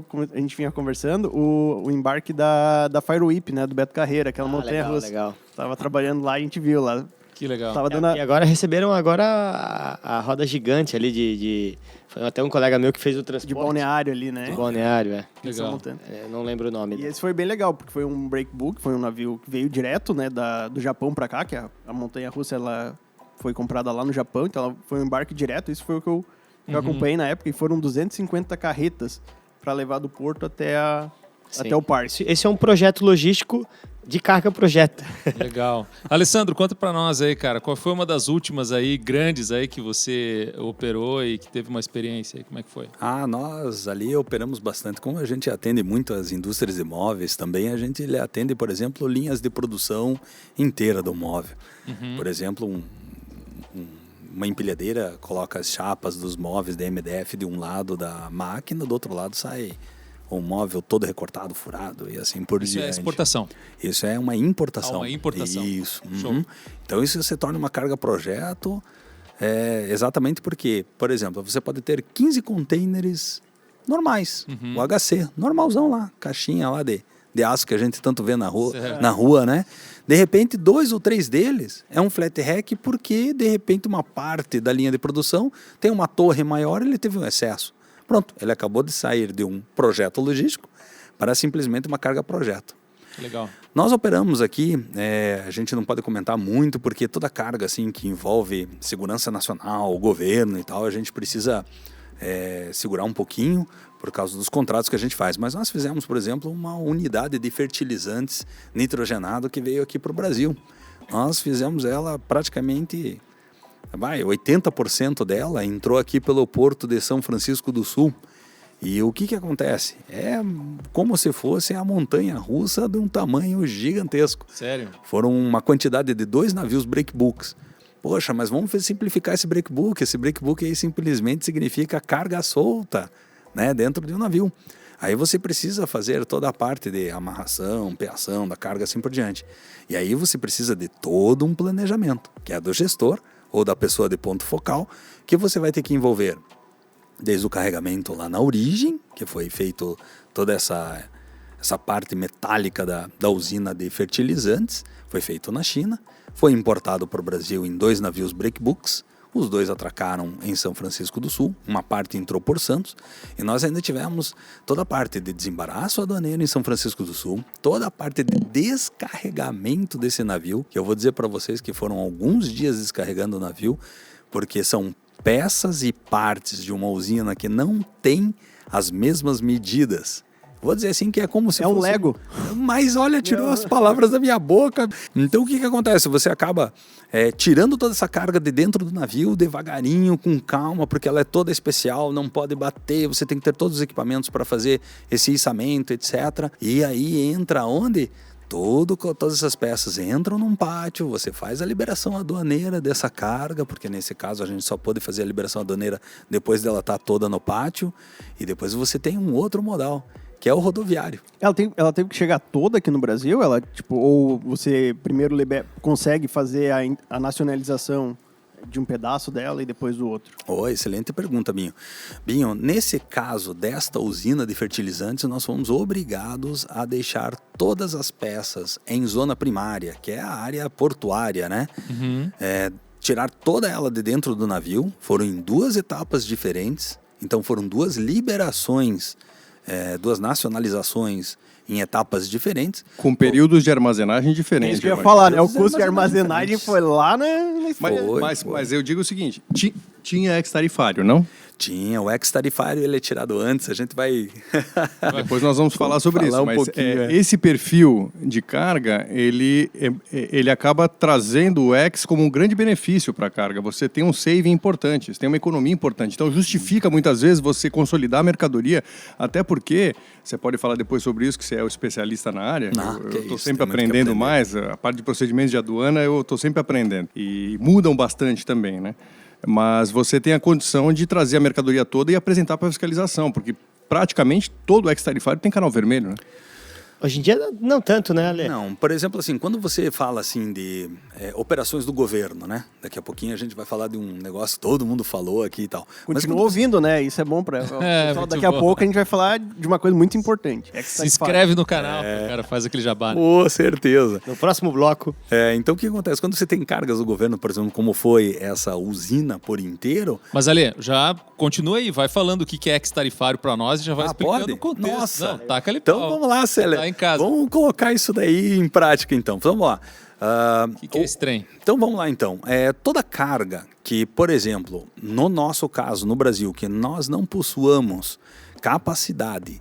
como a gente vinha conversando, o embarque da Firewhip, né? Do Beto Carreira, aquela montanha-russa. Legal. Tava trabalhando lá, a gente viu lá. Que legal. Tava dando E agora receberam a roda gigante ali foi até um colega meu que fez o transporte. de balneário ali, né? De balneário, é. Essa Legal. montanha. Não lembro o nome. E esse foi bem legal, porque foi um breakbook, foi um navio que veio direto, né, do Japão pra cá, que a montanha-russa, ela foi comprada lá no Japão, então ela foi um embarque direto, isso foi o que eu acompanhei na época, e foram 250 carretas para levar do porto até o parque. Esse é um projeto logístico de carga projeto. Legal. Alessandro, conta pra nós aí, cara, qual foi uma das últimas aí, grandes aí, que você operou e que teve uma experiência aí? Como é que foi? Nós ali operamos bastante. Como a gente atende muito as indústrias de móveis, também a gente atende, por exemplo, linhas de produção inteira do móvel. Por exemplo, uma empilhadeira coloca as chapas dos móveis da MDF de um lado da máquina, do outro lado sai um móvel todo recortado, furado e assim por diante. Isso é exportação. Isso é uma importação. Uma importação. Isso. Show. Então isso se torna uma carga projeto, exatamente porque, por exemplo, você pode ter 15 containers normais, o HC, normalzão lá, caixinha lá de aço que a gente tanto vê na rua, né? De repente, 2 ou 3 deles é um flat rack porque, de repente, uma parte da linha de produção tem uma torre maior e ele teve um excesso. Pronto, ele acabou de sair de um projeto logístico para simplesmente uma carga projeto. Legal. Nós operamos aqui, a gente não pode comentar muito porque toda carga assim, que envolve segurança nacional, governo e tal, a gente precisa segurar um pouquinho por causa dos contratos que a gente faz. Mas nós fizemos, por exemplo, uma unidade de fertilizantes nitrogenado que veio aqui para o Brasil. Nós fizemos ela praticamente... 80% dela entrou aqui pelo porto de São Francisco do Sul. E o que acontece? É como se fosse a montanha-russa de um tamanho gigantesco. Sério? Foram uma quantidade de 2 navios breakbooks. Poxa, mas vamos simplificar esse breakbook. Esse breakbook aí simplesmente significa carga solta, né, dentro de um navio. Aí você precisa fazer toda a parte de amarração, peação da carga, assim por diante. E aí você precisa de todo um planejamento, que é do gestor, ou da pessoa de ponto focal, que você vai ter que envolver desde o carregamento lá na origem, que foi feito toda essa parte metálica da usina de fertilizantes, foi feito na China, foi importado para o Brasil em 2 navios breakbooks, os 2 atracaram em São Francisco do Sul, uma parte entrou por Santos, e nós ainda tivemos toda a parte de desembaraço aduaneiro em São Francisco do Sul, toda a parte de descarregamento desse navio, que eu vou dizer para vocês que foram alguns dias descarregando o navio, porque são peças e partes de uma usina que não tem as mesmas medidas. Vou dizer assim que é como se fosse... um Lego. Mas olha, tirou as palavras da minha boca. Então o que acontece? Você acaba tirando toda essa carga de dentro do navio devagarinho, com calma, porque ela é toda especial, não pode bater, você tem que ter todos os equipamentos para fazer esse içamento, etc. E aí entra onde? Todas essas peças entram num pátio, você faz a liberação aduaneira dessa carga, porque nesse caso a gente só pode fazer a liberação aduaneira depois dela estar toda no pátio, e depois você tem um outro modal, que é o rodoviário. Ela teve que chegar toda aqui no Brasil? Ou você primeiro consegue fazer a nacionalização de um pedaço dela e depois do outro? Excelente pergunta, Binho. Binho, nesse caso desta usina de fertilizantes, nós fomos obrigados a deixar todas as peças em zona primária, que é a área portuária, né? Tirar toda ela de dentro do navio, foram em 2 etapas diferentes, então foram 2 liberações, 2 nacionalizações em etapas diferentes. Com períodos de armazenagem diferentes. Isso que eu ia falar, né? O custo de armazenagem foi lá na... Mas eu digo o seguinte, tinha ex-tarifário, não? Tinha, o ex-tarifário ele é tirado antes, a gente vai... Depois nós vamos falar sobre isso, mas esse perfil de carga, ele acaba trazendo o ex como um grande benefício para a carga. Você tem um saving importante, você tem uma economia importante. Então justifica muitas vezes você consolidar a mercadoria, até porque, você pode falar depois sobre isso, que você é o especialista na área, eu estou sempre aprendendo mais, a parte de procedimentos de aduana eu estou sempre aprendendo. E mudam bastante também, né? Mas você tem a condição de trazer a mercadoria toda e apresentar para a fiscalização, porque praticamente todo ex-tarifário tem canal vermelho, né? Hoje em dia, não tanto, né, Ale? Não, por exemplo, assim, quando você fala assim de operações do governo, né? Daqui a pouquinho a gente vai falar de um negócio que todo mundo falou aqui e tal. Continua ouvindo, né? Isso é bom para daqui a pouco a gente vai falar de uma coisa muito importante. Se inscreve no canal, o cara faz aquele jabá. Com certeza. No próximo bloco. Então, o que acontece? Quando você tem cargas do governo, por exemplo, como foi essa usina por inteiro... Mas, Ale, já continua aí, vai falando o que é ex-tarifário para nós e já vai explicando pode? o contexto. Nossa. Não, taca ali Então, vamos lá, Célia. Tá em casa. Vamos colocar isso daí em prática, então. Vamos lá. O que é esse trem? Então, vamos lá, então. Toda carga que, por exemplo, no nosso caso, no Brasil, que nós não possuamos capacidade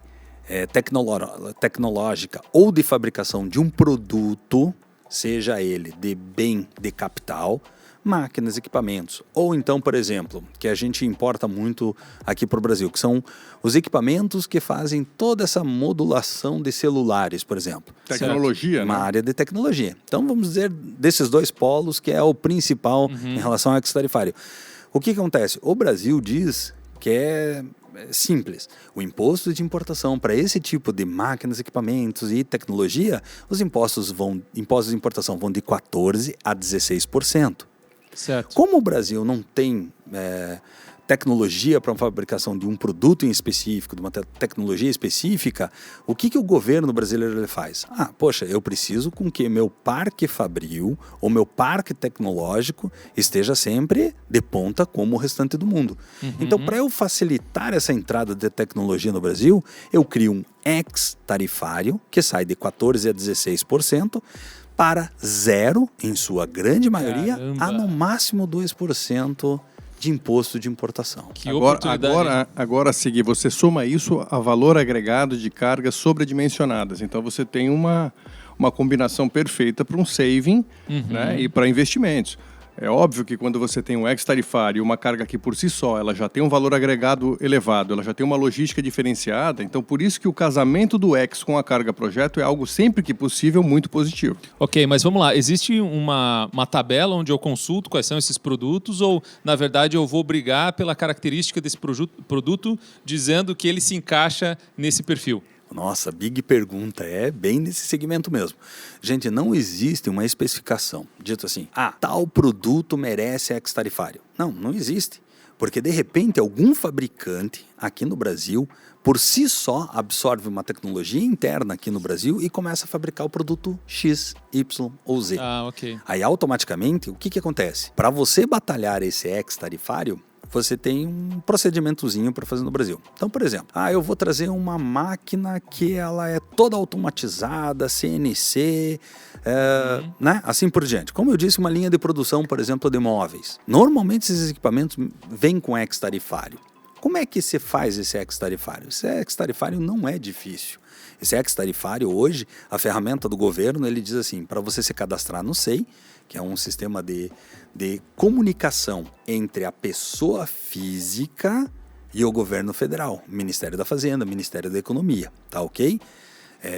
tecnológica ou de fabricação de um produto, seja ele de bem de capital, máquinas, equipamentos. Ou então, por exemplo, que a gente importa muito aqui para o Brasil, que são os equipamentos que fazem toda essa modulação de celulares, por exemplo. Tecnologia, Uma né? área de tecnologia. Então, vamos dizer, desses dois polos, que é o principal em relação ao ex-tarifário. O que acontece? O Brasil diz que é simples. O imposto de importação para esse tipo de máquinas, equipamentos e tecnologia, os impostos de importação vão de 14% a 16%. Certo. Como o Brasil não tem tecnologia para a fabricação de um produto em específico, de uma tecnologia específica, o que o governo brasileiro ele faz? Poxa, eu preciso com que meu parque fabril ou meu parque tecnológico esteja sempre de ponta como o restante do mundo. Então, para eu facilitar essa entrada de tecnologia no Brasil, eu crio um ex-tarifário que sai de 14% a 16%, para zero, em sua grande maioria, a no máximo 2% de imposto de importação. Que oportunidade. Agora, Sigui, você soma isso a valor agregado de cargas sobredimensionadas. Então, você tem uma combinação perfeita para um saving, né, e para investimentos. É óbvio que quando você tem um ex-tarifário e uma carga que por si só, ela já tem um valor agregado elevado, ela já tem uma logística diferenciada, então por isso que o casamento do ex com a carga projeto é algo sempre que possível muito positivo. Ok, mas vamos lá, existe uma tabela onde eu consulto quais são esses produtos ou, na verdade, eu vou brigar pela característica desse produto dizendo que ele se encaixa nesse perfil? Nossa, big pergunta, é bem nesse segmento mesmo. Gente, não existe uma especificação, dito assim, tal produto merece ex-tarifário. Não existe. Porque, de repente, algum fabricante aqui no Brasil, por si só, absorve uma tecnologia interna aqui no Brasil e começa a fabricar o produto X, Y ou Z. Ok. Aí, automaticamente, o que acontece? Para você batalhar esse ex-tarifário, você tem um procedimentozinho para fazer no Brasil. Então, por exemplo, eu vou trazer uma máquina que ela é toda automatizada, CNC, né? Assim por diante. Como eu disse, uma linha de produção, por exemplo, de móveis. Normalmente esses equipamentos vêm com ex-tarifário. Como é que se faz esse ex-tarifário? Esse ex-tarifário não é difícil. Esse ex-tarifário hoje, a ferramenta do governo, ele diz assim, para você se cadastrar no SEI, que é um sistema de comunicação entre a pessoa física e o governo federal, Ministério da Fazenda, Ministério da Economia, tá ok?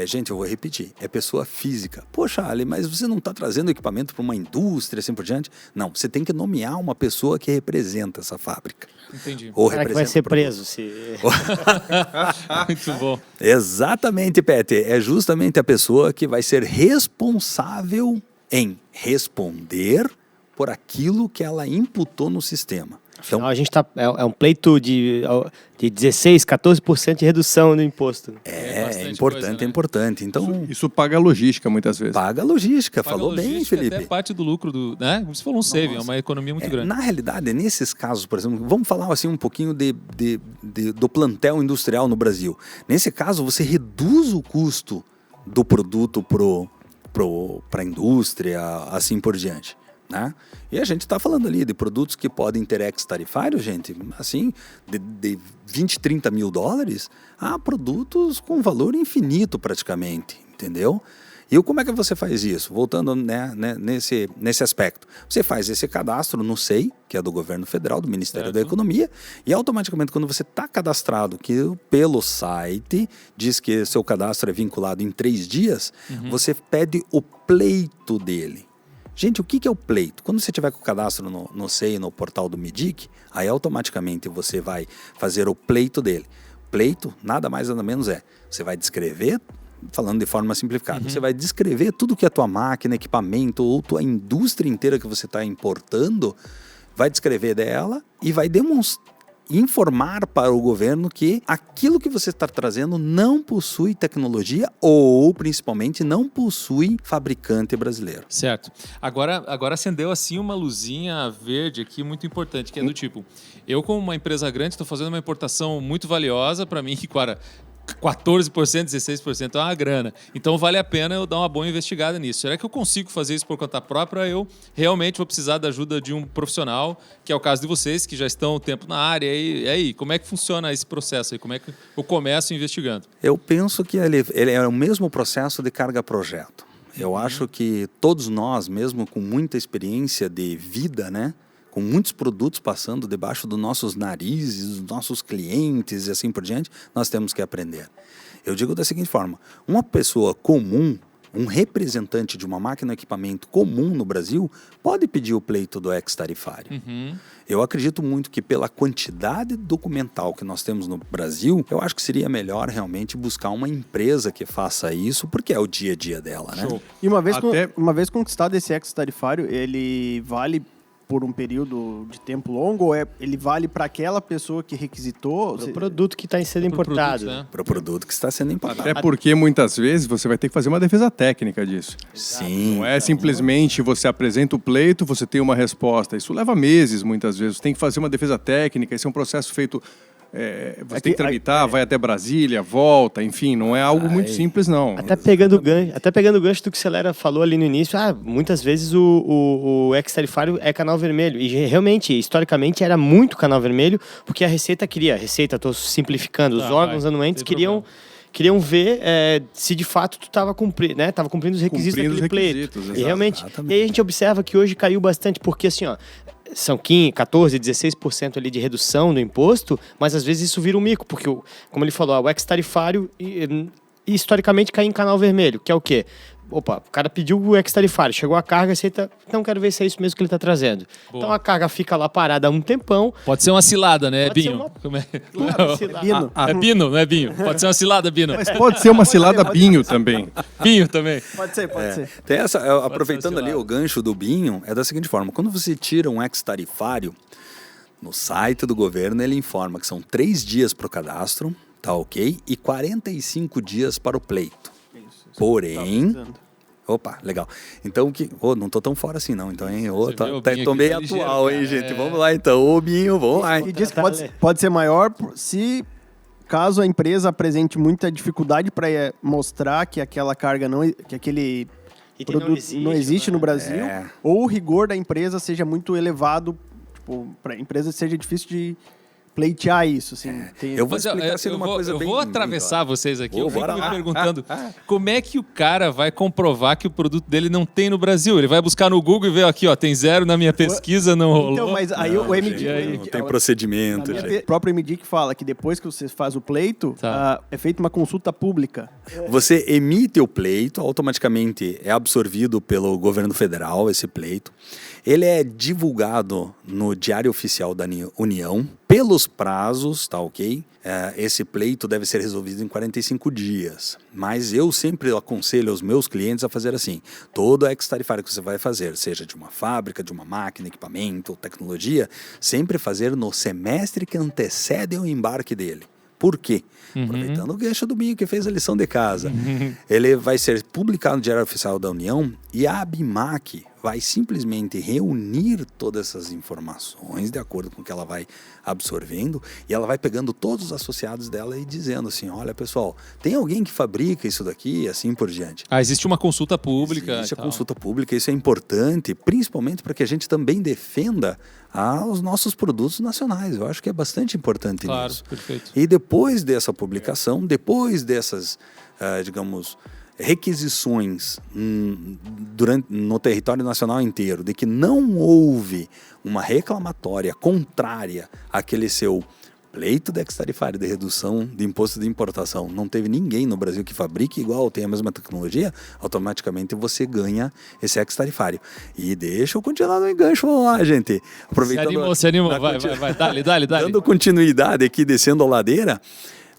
Gente, eu vou repetir, é pessoa física. Poxa, Ale, mas você não está trazendo equipamento para uma indústria, assim por diante? Não, você tem que nomear uma pessoa que representa essa fábrica. Entendi. Ou Será que vai ser preso? Muito bom. Exatamente, Pete. É justamente a pessoa que vai ser responsável em responder por aquilo que ela imputou no sistema. Então, Afinal, a gente é um pleito de 16%, 14% de redução no imposto. é importante, coisa, né? é importante. Então, Isso paga a logística muitas vezes. paga a logística. Paga Falou logística, bem, Felipe. até parte do lucro né? Como você falou, um saving, é uma economia muito grande. Na realidade, nesses casos, por exemplo, vamos falar assim um pouquinho do plantel industrial no Brasil. Nesse caso, você reduz o custo do produto para a indústria, assim por diante. Né? E a gente está falando ali de produtos que podem ter ex-tarifário, gente, assim, de 20, 30 mil dólares a produtos com valor infinito praticamente, entendeu? E como é que você faz isso? Voltando nesse aspecto. Você faz esse cadastro no SEI, que é do governo federal, do Ministério da Economia, e automaticamente quando você está cadastrado, que pelo site diz que seu cadastro é vinculado em 3 dias, você pede o pleito dele. Gente, o que é o pleito? Quando você tiver com o cadastro no SEI, no portal do MEDIC, aí automaticamente você vai fazer o pleito dele. Pleito, nada mais nada menos você vai descrever falando de forma simplificada. Você vai descrever tudo que a tua máquina, equipamento ou tua indústria inteira que você está importando, vai descrever dela e vai informar para o governo que aquilo que você está trazendo não possui tecnologia ou, principalmente, não possui fabricante brasileiro. Certo. Agora acendeu assim uma luzinha verde aqui muito importante, que é do tipo, eu como uma empresa grande estou fazendo uma importação muito valiosa para mim, que, cara, 14%, 16% é uma grana. Então vale a pena eu dar uma boa investigada nisso. Será que eu consigo fazer isso por conta própria? Eu realmente vou precisar da ajuda de um profissional, que é o caso de vocês, que já estão um tempo na área. E aí, como é que funciona esse processo aí? Como é que eu começo investigando? Eu penso que ele é o mesmo processo de carga-projeto. Eu acho que todos nós, mesmo com muita experiência de vida, né? Com muitos produtos passando debaixo dos nossos narizes, dos nossos clientes e assim por diante, nós temos que aprender. Eu digo da seguinte forma, uma pessoa comum, um representante de uma máquina ou equipamento comum no Brasil, pode pedir o pleito do ex-tarifário. Eu acredito muito que pela quantidade documental que nós temos no Brasil, eu acho que seria melhor realmente buscar uma empresa que faça isso, porque é o dia a dia dela, né? E uma vez conquistado esse ex-tarifário, ele vale por um período de tempo longo ou ele vale para aquela pessoa que requisitou? O produto que está sendo importado. Para o produto que está sendo importado. Até porque muitas vezes você vai ter que fazer uma defesa técnica disso. Sim. Não é simplesmente você apresenta o pleito, você tem uma resposta. Isso leva meses muitas vezes. Você tem que fazer uma defesa técnica, esse é um processo feito... você tem que tramitar, vai até Brasília, volta, enfim, não é algo muito simples, não. Até pegando o gancho do que o Celera falou ali no início, muitas vezes o ex-tarifário é canal vermelho. E realmente, historicamente, era muito canal vermelho, porque a Receita queria. Estou simplificando, os órgãos anuentes queriam ver se de fato tu estava cumprindo, né? Tava cumprindo os requisitos daquele pleito. E realmente, e aí a gente observa que hoje caiu bastante, porque assim, são 15, 14, 16% ali de redução do imposto, mas às vezes isso vira um mico, porque, como ele falou, o ex-tarifário historicamente cai em canal vermelho, que é o quê? Opa, o cara pediu o ex-tarifário, chegou a carga, aceita, então quero ver se é isso mesmo que ele está trazendo. Boa. Então a carga fica lá parada há um tempão. Pode ser uma cilada, né, Binho? Bino. É Bino, não é Binho? Pode ser uma cilada, Bino. Mas pode ser uma cilada Binho também. Binho também. Pode ser. Tem aproveitando ali o gancho do Binho, é da seguinte forma, quando você tira um ex-tarifário, no site do governo ele informa que são 3 dias para o cadastro, tá ok? E 45 dias para o pleito. Porém... Opa, legal. Então, não tô tão fora assim, não. Então, hein? Tô meio atual, hein, gente? Vamos lá, então. Ô, Binho, vamos lá. E diz que pode ser maior se, caso a empresa apresente muita dificuldade para mostrar que aquela carga que aquele produto não existe no Brasil, ou o rigor da empresa seja muito elevado, para a empresa seja difícil de pleitear isso, assim. Eu vou explicar sendo uma coisa bem... Eu vou atravessar vocês aqui. Eu fico me lá. perguntando como é que o cara vai comprovar que o produto dele não tem no Brasil? Ele vai buscar no Google e ver aqui, tem 0 na minha pesquisa, não rolou. Então, mas aí o MDIC... Não tem procedimento, O próprio MDIC fala que depois que você faz o pleito, é feita uma consulta pública. Você emite o pleito, automaticamente é absorvido pelo governo federal, esse pleito. Ele é divulgado no Diário Oficial da União, pelos prazos, tá ok? Esse pleito deve ser resolvido em 45 dias. Mas eu sempre aconselho aos meus clientes a fazer assim. Todo ex-tarifário que você vai fazer, seja de uma fábrica, de uma máquina, equipamento, tecnologia, sempre fazer no semestre que antecede o embarque dele. Por quê? Aproveitando o gancho do Binho que fez a lição de casa. Ele vai ser publicado no Diário Oficial da União e a ABIMAQ vai simplesmente reunir todas essas informações de acordo com o que ela vai absorvendo e ela vai pegando todos os associados dela e dizendo assim, olha pessoal, tem alguém que fabrica isso daqui e assim por diante. Existe uma consulta pública. Existe a consulta pública, isso é importante, principalmente para que a gente também defenda os nossos produtos nacionais. Eu acho que é bastante importante nisso. Perfeito. E depois dessa publicação, depois dessas, requisições no território nacional inteiro, de que não houve uma reclamatória contrária àquele seu pleito de ex-tarifário de redução de imposto de importação, não teve ninguém no Brasil que fabrique igual, tenha a mesma tecnologia, automaticamente você ganha esse ex-tarifário. E deixa eu continuar no engancho, vamos lá, gente. Aproveitando, se animou, vai, dale. Dando continuidade aqui, descendo a ladeira,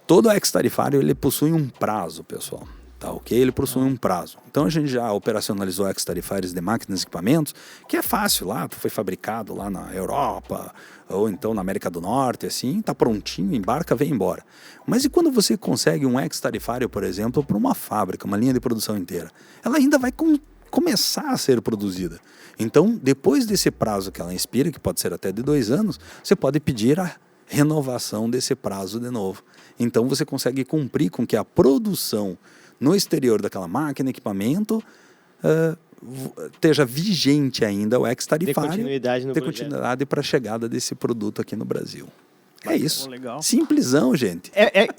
todo ex-tarifário ele possui um prazo, pessoal. tá ok? Ele possui um prazo. Então a gente já operacionalizou ex-tarifários de máquinas e equipamentos, que é fácil lá, foi fabricado lá na Europa, ou então na América do Norte, assim, tá prontinho, embarca, vem embora. Mas e quando você consegue um ex-tarifário, por exemplo, para uma fábrica, uma linha de produção inteira? Ela ainda vai começar a ser produzida. Então, depois desse prazo que ela expira, que pode ser até de 2 anos, você pode pedir a renovação desse prazo de novo. Então, você consegue cumprir com que a produção no exterior daquela máquina, equipamento, esteja vigente ainda o ex-tarifário, Ter continuidade para a chegada desse produto aqui no Brasil. É isso. Legal. Simplesão, gente.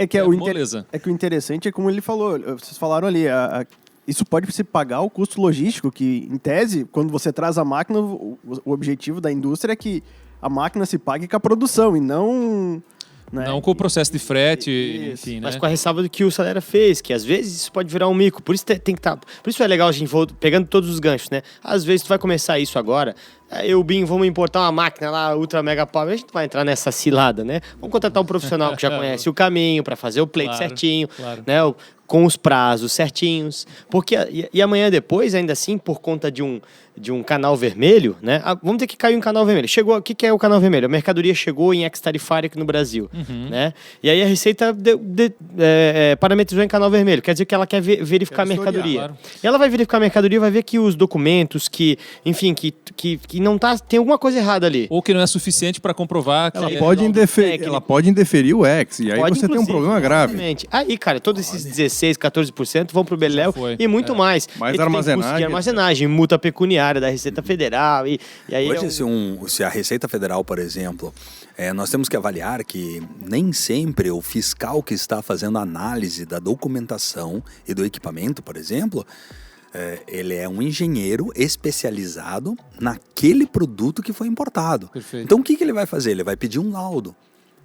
Que moleza. É que o interessante é como ele falou, vocês falaram ali, isso pode se pagar o custo logístico, que em tese, quando você traz a máquina, o objetivo da indústria é que a máquina se pague com a produção e não... Né? Não com o processo de frete, enfim, Mas né? com a ressalva do que o Salera fez, que às vezes isso pode virar um mico. Por isso tem que estar. Por isso é legal a gente pegando todos os ganchos, né? Às vezes tu vai começar isso agora. Eu, Binho, vamos importar uma máquina lá, ultra mega power. A gente vai entrar nessa cilada, né? Vamos contratar um profissional que já conhece o caminho para fazer o pleito certinho, né? Com os prazos certinhos. Porque e amanhã depois, ainda assim, por conta de um canal vermelho, né? Vamos ter que cair um canal vermelho. Chegou, o que é o canal vermelho? A mercadoria chegou em ex-tarifário aqui no Brasil, né? E aí a Receita parametrizou em canal vermelho. Quer dizer que ela quer verificar a mercadoria. Claro. E ela vai verificar a mercadoria, vai ver que os documentos, que não tá, tem alguma coisa errada ali. Ou que não é suficiente para comprovar que... Ela pode indeferir o ex, e aí você tem um problema grave. Exatamente. Aí, cara, todos esses 16, 14% vão pro Beleléu e muito mais. Mais E tu tem armazenagem. custo de armazenagem, multa pecuniária da Receita Federal. E aí Hoje, se a Receita Federal, por exemplo, nós temos que avaliar que nem sempre o fiscal que está fazendo a análise da documentação e do equipamento, por exemplo, ele é um engenheiro especializado naquele produto que foi importado. Perfeito. Então, o que ele vai fazer? Ele vai pedir um laudo.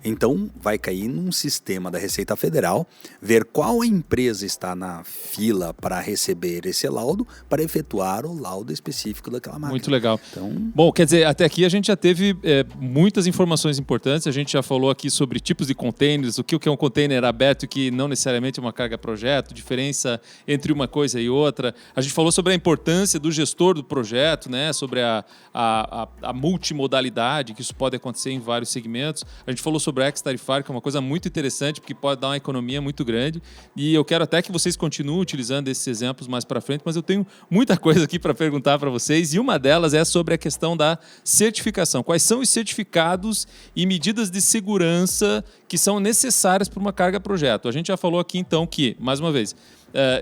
Então, vai cair num sistema da Receita Federal, ver qual empresa está na fila para receber esse laudo, para efetuar o laudo específico daquela máquina. Muito legal. Então... Bom, quer dizer, até aqui a gente já teve muitas informações importantes. A gente já falou aqui sobre tipos de containers, o que é um container aberto que não necessariamente é uma carga projeto, diferença entre uma coisa e outra. A gente falou sobre a importância do gestor do projeto, né? Sobre a multimodalidade, que isso pode acontecer em vários segmentos. A gente falou sobre o ex-tarifário, que é uma coisa muito interessante, porque pode dar uma economia muito grande. E eu quero até que vocês continuem utilizando esses exemplos mais para frente, mas eu tenho muita coisa aqui para perguntar para vocês, e uma delas é sobre a questão da certificação. Quais são os certificados e medidas de segurança que são necessárias para uma carga-projeto? A gente já falou aqui, então, que, mais uma vez,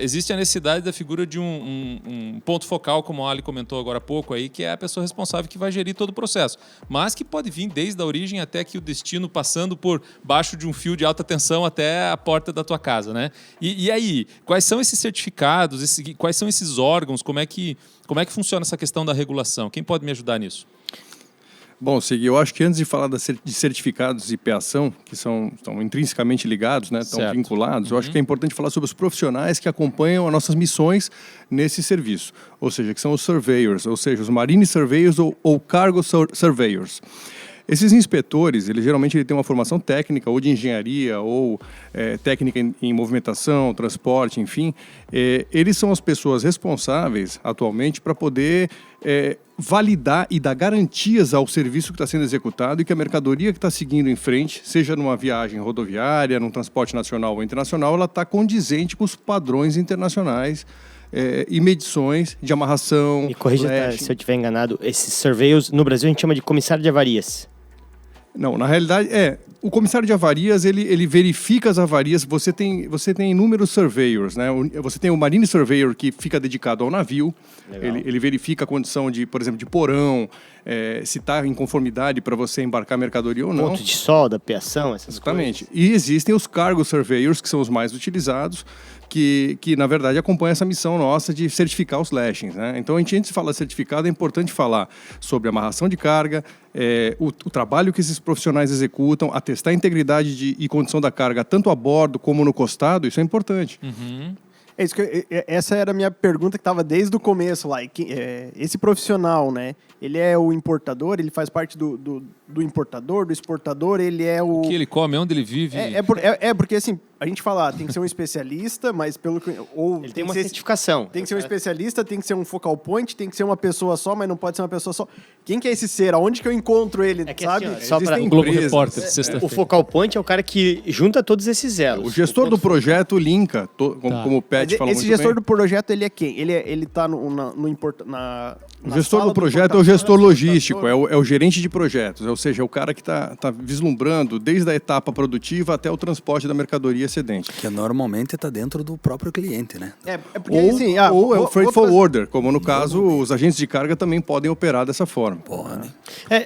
existe a necessidade da figura de um ponto focal, como a Ali comentou agora há pouco, aí, que é a pessoa responsável que vai gerir todo o processo, mas que pode vir desde a origem até que o destino, passando por baixo de um fio de alta tensão até a porta da tua casa, né? E aí, quais são esses certificados, quais são esses órgãos, como é que funciona essa questão da regulação? Quem pode me ajudar nisso? Bom, Sig, eu acho que antes de falar de certificados de IPAção, que estão intrinsecamente ligados, né, estão vinculados, eu acho que é importante falar sobre os profissionais que acompanham as nossas missões nesse serviço. Ou seja, que são os surveyors, ou seja, os marine surveyors ou cargo surveyors. Esses inspetores, geralmente têm uma formação técnica, ou de engenharia, ou técnica em movimentação, transporte, enfim. Eles são as pessoas responsáveis, atualmente, para poder validar e dar garantias ao serviço que está sendo executado e que a mercadoria que está seguindo em frente, seja numa viagem rodoviária, num transporte nacional ou internacional, ela está condizente com os padrões internacionais e medições de amarração. Me corrija se eu estiver enganado, esses surveyors, no Brasil a gente chama de comissário de avarias. Não, na realidade, o comissário de avarias, ele verifica as avarias. Você tem inúmeros surveyors, né? Você tem o marine surveyor, que fica dedicado ao navio. Ele verifica a condição de, por exemplo, de porão, se está em conformidade para você embarcar mercadoria ou não. Ponto de solda, peação, essas Exatamente. coisas. E existem os cargo surveyors, que são os mais utilizados, que na verdade acompanham essa missão nossa de certificar os lashings, né? Então, antes de falar certificado, é importante falar sobre amarração de carga, o trabalho que esses profissionais executam, atestar a integridade e condição da carga, tanto a bordo como no costado, isso é importante. Uhum. Essa era a minha pergunta que estava desde o começo lá. Esse profissional, né? Ele é o importador, ele faz parte do importador, do exportador, ele é o... O que ele come, onde ele vive. Porque, assim, a gente fala, tem que ser um especialista, mas pelo que... Ou Ele tem uma certificação. Tem que ser um especialista, tem que ser um focal point, tem que ser uma pessoa só, mas não pode ser uma pessoa só. Quem que é esse ser? Aonde que eu encontro ele, É que sabe? assim, ó, só pra- O Globo Repórter, de O sexta-feira. focal point é o cara que junta todos esses elos. O gestor do projeto linka, como o Pet Mas falou esse muito gestor bem. do projeto, ele é quem? Ele tá no O gestor do projeto é o gestor logístico, é o gerente de projetos, ou seja, é o cara que está vislumbrando desde a etapa produtiva até o transporte da mercadoria excedente. Que normalmente está dentro do próprio cliente, né? É porque, Ou, assim, ou é o freight vou trazer- forwarder, como no caso, os agentes de carga também podem operar dessa forma. Podem.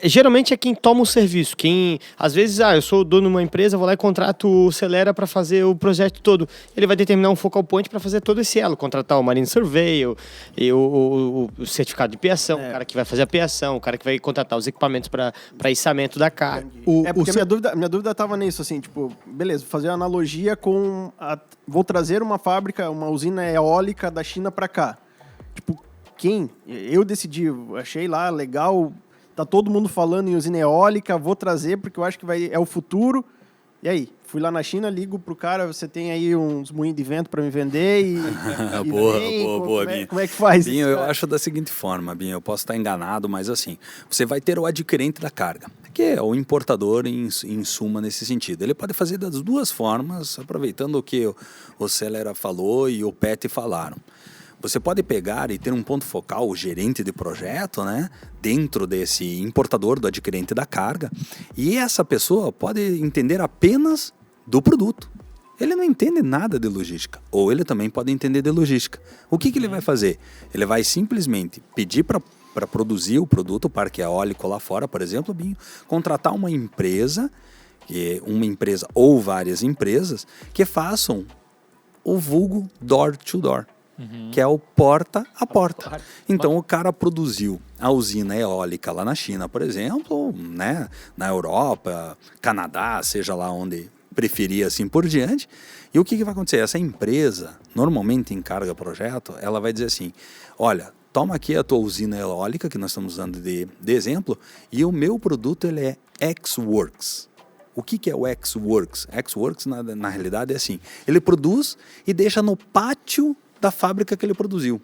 Geralmente é quem toma o serviço. Quem, às vezes, eu sou dono de uma empresa, vou lá e contrato o Celera para fazer o projeto todo. Ele vai determinar um focal point para fazer todo esse elo, contratar o Marine Survey, o certificado de peação, o cara que vai fazer a peação, o cara que vai contratar os equipamentos para içamento da carga. Porque a minha dúvida estava nisso, assim, tipo, beleza, vou fazer uma analogia com... vou trazer uma fábrica, uma usina eólica da China para cá. Tipo, quem? Eu decidi, achei lá legal, tá todo mundo falando em usina eólica, vou trazer porque eu acho que é o futuro. E aí? Fui lá na China, ligo pro cara, você tem aí uns moinhos de vento para me vender e... Boa, Binho. Como é que faz? Binho, eu acho da seguinte forma, Binho, eu posso estar enganado, mas assim, você vai ter o adquirente da carga, que é o importador em suma nesse sentido. Ele pode fazer das duas formas, aproveitando o que o Celera falou e o Pet falaram. Você pode pegar e ter um ponto focal, o gerente de projeto, né, dentro desse importador do adquirente da carga, e essa pessoa pode entender apenas do produto. Ele não entende nada de logística, ou ele também pode entender de logística. O que ele vai fazer? Ele vai simplesmente pedir para produzir o produto, o parque eólico lá fora, por exemplo, Binho, contratar uma empresa ou várias empresas que façam o vulgo door-to-door. Que é o porta a porta. Então o cara produziu a usina eólica lá na China, por exemplo, né, na Europa, Canadá, seja lá onde preferir, assim por diante. E o que vai acontecer? Essa empresa, normalmente em carga projeto, ela vai dizer assim, olha, toma aqui a tua usina eólica, que nós estamos usando de exemplo, e o meu produto ele é X-Works. O que é o X-Works? X-Works, na realidade, é assim, ele produz e deixa no pátio da fábrica que ele produziu.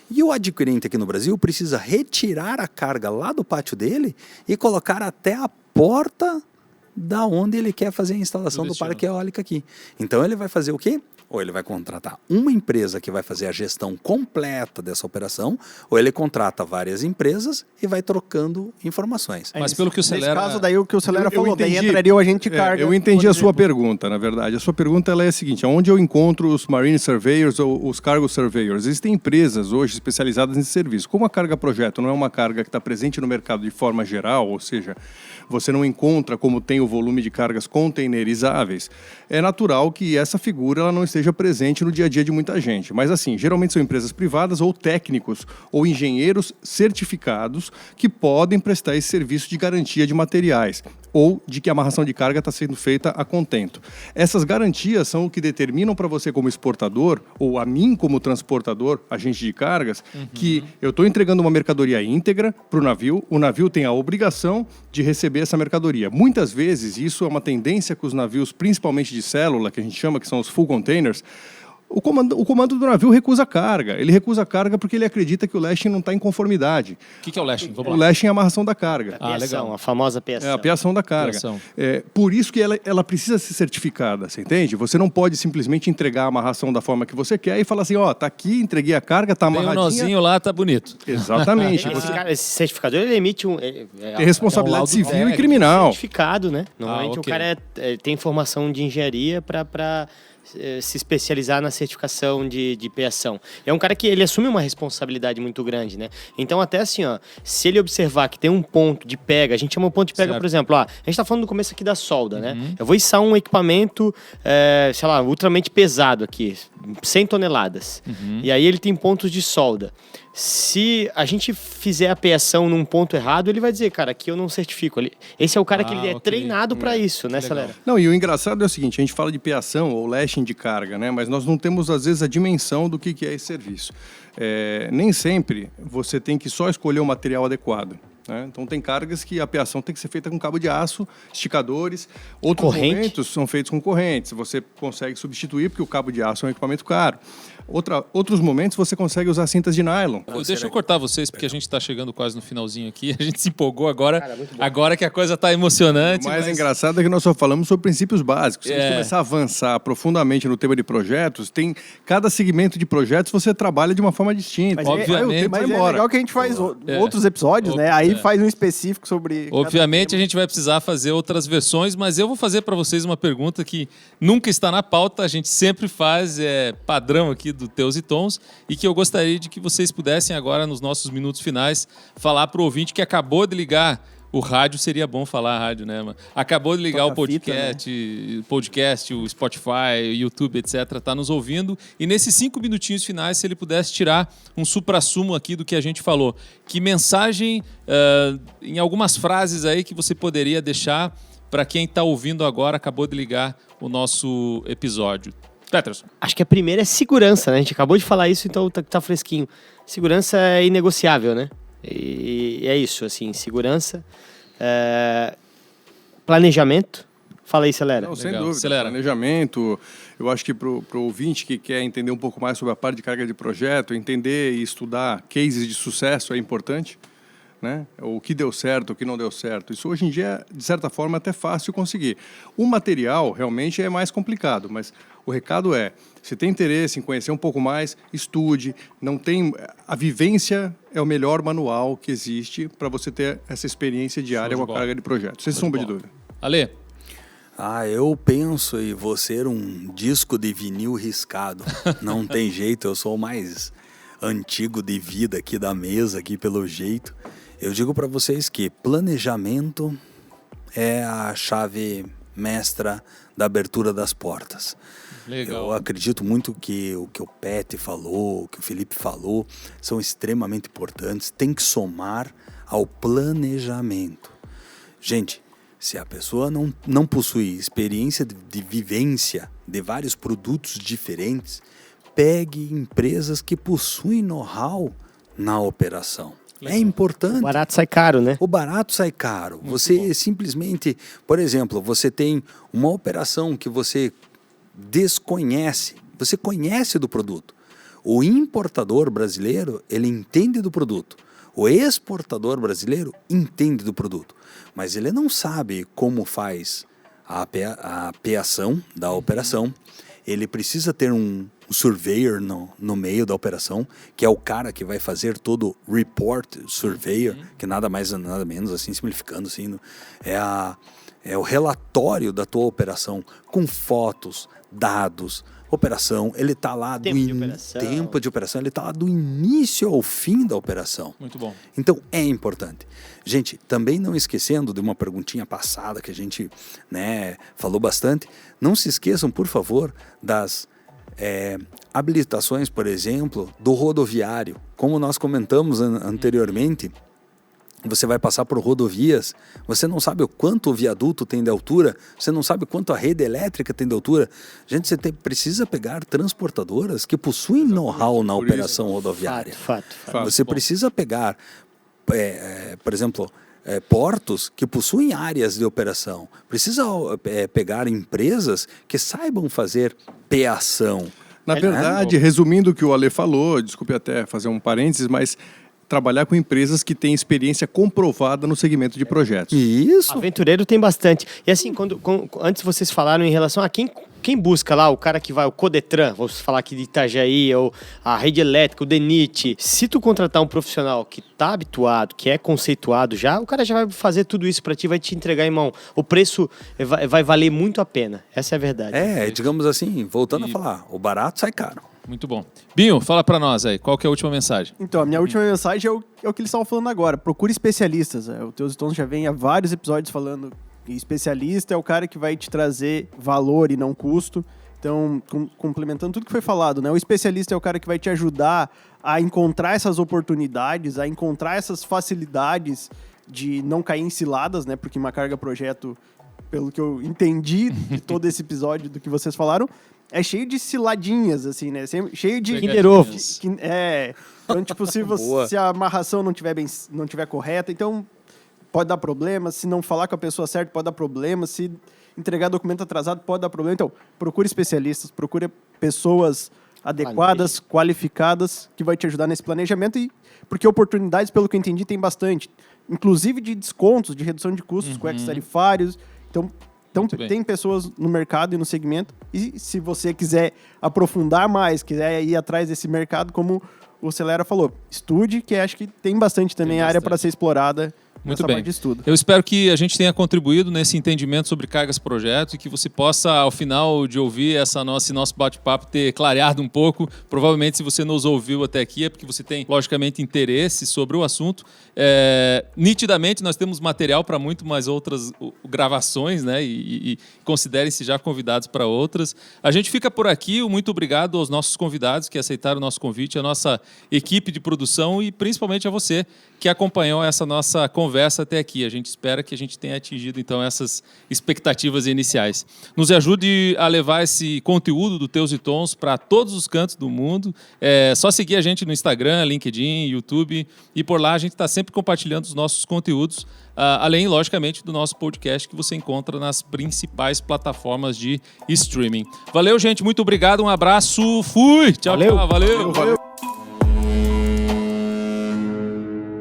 E o adquirente aqui no Brasil precisa retirar a carga lá do pátio dele e colocar até a porta da onde ele quer fazer a instalação do parque eólico aqui. Então ele vai fazer o quê? Ou ele vai contratar uma empresa que vai fazer a gestão completa dessa operação, ou ele contrata várias empresas e vai trocando informações. Mas pelo que o Celera... Nesse caso, daí o que o Celera falou, entendi. daí entraria o agente de carga. Eu entendi por a sua exemplo. pergunta, na verdade. A sua pergunta ela é a seguinte, onde eu encontro os Marine Surveyors ou os Cargo Surveyors? Existem empresas hoje especializadas nesse serviço. Como a carga projeto não é uma carga que está presente no mercado de forma geral, ou seja, você não encontra como tem o volume de cargas containerizáveis, é natural que essa figura ela não esteja presente no dia a dia de muita gente. Mas assim, geralmente são empresas privadas ou técnicos ou engenheiros certificados que podem prestar esse serviço de garantia de materiais ou de que a amarração de carga está sendo feita a contento. Essas garantias são o que determinam para você como exportador ou a mim como transportador, agente de cargas, que eu estou entregando uma mercadoria íntegra para o navio tem a obrigação de receber essa mercadoria. Muitas vezes, isso é uma tendência que os navios, principalmente de célula, que a gente chama que são os full containers, o comando do navio recusa a carga. Ele recusa a carga porque ele acredita que o lashing não está em conformidade. O que é o lashing? Vamos O lá. lashing é a amarração da carga. Peação, legal. a famosa peação. É a peação da carga. Peação. Por isso que ela precisa ser certificada, você entende? Você não pode simplesmente entregar a amarração da forma que você quer e falar assim, ó, tá aqui, entreguei a carga, tá Tem um amarradinha. nozinho lá, tá bonito. Exatamente. Esse certificador, ele emite Tem responsabilidade laudo civil e técnico, criminal. certificado, né? Normalmente ok. o cara tem formação de engenharia para se especializar na certificação de peação. É um cara que ele assume uma responsabilidade muito grande, né? Então, até assim, ó, se ele observar que tem um ponto de pega, a gente chama o ponto de pega, Certo. por exemplo, a gente tá falando no começo aqui da solda, né? Eu vou içar um equipamento, sei lá, ultramente pesado aqui, 100 toneladas. E aí ele tem pontos de solda. Se a gente fizer a peação num ponto errado, ele vai dizer, cara, aqui eu não certifico. Esse é o cara que ele é ok. treinado para isso, né, Celera? Não, e o engraçado é o seguinte, a gente fala de peação ou lashing de carga, né? Mas nós não temos, às vezes, a dimensão do que é esse serviço. Nem sempre você tem que só escolher o material adequado. né? Então tem cargas que a apiação tem que ser feita com cabo de aço, esticadores. Outros Corrente. momentos são feitos com correntes. Você consegue substituir, porque o cabo de aço é um equipamento caro. Outros momentos você consegue usar cintas de nylon. Deixa eu cortar vocês, porque a gente está chegando quase no finalzinho aqui. A gente se empolgou agora que a coisa está emocionante. O mais engraçado é que nós só falamos sobre princípios básicos. Se a gente É. começar a avançar profundamente no tema de projetos, tem cada segmento de projetos você trabalha de uma forma distinta. Mas Obviamente. Aí o tempo Mas vai é embora. legal que a gente faz outros episódios, né? Aí faz um específico sobre... cada Obviamente a tema. gente vai precisar fazer outras versões, mas eu vou fazer para vocês uma pergunta que nunca está na pauta, a gente sempre faz, é padrão aqui do Teus e Tons, e que eu gostaria de que vocês pudessem agora, nos nossos minutos finais, falar para o ouvinte que acabou de ligar o rádio. Seria bom falar rádio, né, mano? Acabou de ligar o podcast, o Spotify, o YouTube, etc. Tá nos ouvindo. E nesses 5 minutinhos finais, se ele pudesse tirar um suprassumo aqui do que a gente falou. Que mensagem, em algumas frases aí, que você poderia deixar para quem está ouvindo agora, acabou de ligar o nosso episódio? Peterson. Acho que a primeira é segurança, né? A gente acabou de falar isso, então tá fresquinho. Segurança é inegociável, né? E é isso, assim, segurança, planejamento. Fala aí, Celera. Não, sem Legal. dúvida. Acelera. Planejamento. Eu acho que para o ouvinte que quer entender um pouco mais sobre a parte de carga de projeto, entender e estudar cases de sucesso é importante, né? O que deu certo, o que não deu certo. Isso hoje em dia, de certa forma, é até fácil conseguir. O material realmente é mais complicado, mas o recado é, se tem interesse em conhecer um pouco mais, estude. Não tem... A vivência é o melhor manual que existe para você ter essa experiência diária com a carga de projeto, sem sombra de dúvida. Ale. Eu penso e vou ser um disco de vinil riscado. Não tem jeito, eu sou o mais antigo de vida aqui da mesa, aqui pelo jeito. Eu digo para vocês que planejamento é a chave mestra da abertura das portas. Legal. Eu acredito muito que o que o Pet falou, o que o Felipe falou, são extremamente importantes. Tem que somar ao planejamento. Gente, se a pessoa não possui experiência de vivência de vários produtos diferentes, pegue empresas que possuem know-how na operação. É importante. O barato sai caro, né? O barato sai caro. Você simplesmente, por exemplo, você tem uma operação que você desconhece, você conhece do produto. O importador brasileiro, ele entende do produto. O exportador brasileiro entende do produto, mas ele não sabe como faz a apeação da operação. Ele precisa ter um surveyor no meio da operação, que é o cara que vai fazer todo o report surveyor, que nada mais nada menos, assim, simplificando, assim, é o relatório da tua operação, com fotos, dados, operação. Ele está lá Tempo de operação. Ele está lá do início ao fim da operação. Muito bom. Então é importante. Gente, também não esquecendo de uma perguntinha passada que a gente, né, falou bastante, não se esqueçam, por favor, das habilitações, por exemplo, do rodoviário. Como nós comentamos anteriormente, você vai passar por rodovias, você não sabe o quanto o viaduto tem de altura, você não sabe quanto a rede elétrica tem de altura. Gente, você precisa pegar transportadoras que possuem know-how na operação rodoviária. Fato. Você precisa pegar, por exemplo, portos que possuem áreas de operação. Precisa pegar empresas que saibam fazer peação. Na verdade, resumindo o que o Ale falou, desculpe até fazer um parênteses, mas trabalhar com empresas que têm experiência comprovada no segmento de projetos. Isso. Aventureiro tem bastante. E assim, antes vocês falaram em relação a quem busca lá, o cara que vai, o Codetran, vamos falar aqui de Itajaí, ou a rede elétrica, o DENIT. Se tu contratar um profissional que tá habituado, que é conceituado já, o cara já vai fazer tudo isso para ti, vai te entregar em mão. O preço vai valer muito a pena. Essa é a verdade. Digamos assim, voltando a falar, o barato sai caro. Muito bom. Binho, fala pra nós aí, qual que é a última mensagem? Então, a minha última mensagem é o que eles estavam falando agora. Procure especialistas. O Teus Tons já vem há vários episódios falando que especialista é o cara que vai te trazer valor e não custo. Então, complementando tudo que foi falado, né? O especialista é o cara que vai te ajudar a encontrar essas oportunidades, a encontrar essas facilidades de não cair em ciladas, né? Porque uma carga projeto, pelo que eu entendi de todo esse episódio do que vocês falaram, é cheio de ciladinhas, assim, né? Cheio de... Kinder Ovo. Então, tipo, se a amarração não tiver correta, então pode dar problema, se não falar com a pessoa certa, pode dar problema, se entregar documento atrasado, pode dar problema. Então, procure especialistas, procure pessoas adequadas, qualificadas, que vai te ajudar nesse planejamento, porque oportunidades, pelo que eu entendi, tem bastante. Inclusive de descontos, de redução de custos com ex-tarifários. Então tem pessoas no mercado e no segmento. E se você quiser aprofundar mais, quiser ir atrás desse mercado, como o Celera falou, estude, que acho que tem bastante também área para ser explorada. Muito bem. Parte de estudo. Eu espero que a gente tenha contribuído nesse entendimento sobre cargas projeto e que você possa, ao final de ouvir esse nosso bate-papo, ter clareado um pouco. Provavelmente, se você nos ouviu até aqui, é porque você tem, logicamente, interesse sobre o assunto. Nitidamente, nós temos material para muito mais outras gravações, né? E considerem-se já convidados para outras. A gente fica por aqui. Muito obrigado aos nossos convidados que aceitaram o nosso convite, a nossa equipe de produção e principalmente a você que acompanhou essa nossa conversa até aqui. A gente espera que a gente tenha atingido, então, essas expectativas iniciais. Nos ajude a levar esse conteúdo do Teus e Tons para todos os cantos do mundo. É só seguir a gente no Instagram, LinkedIn, YouTube, e por lá a gente está sempre compartilhando os nossos conteúdos, além, logicamente, do nosso podcast que você encontra nas principais plataformas de streaming. Valeu, gente. Muito obrigado. Um abraço. Fui. Tchau, tchau. Valeu.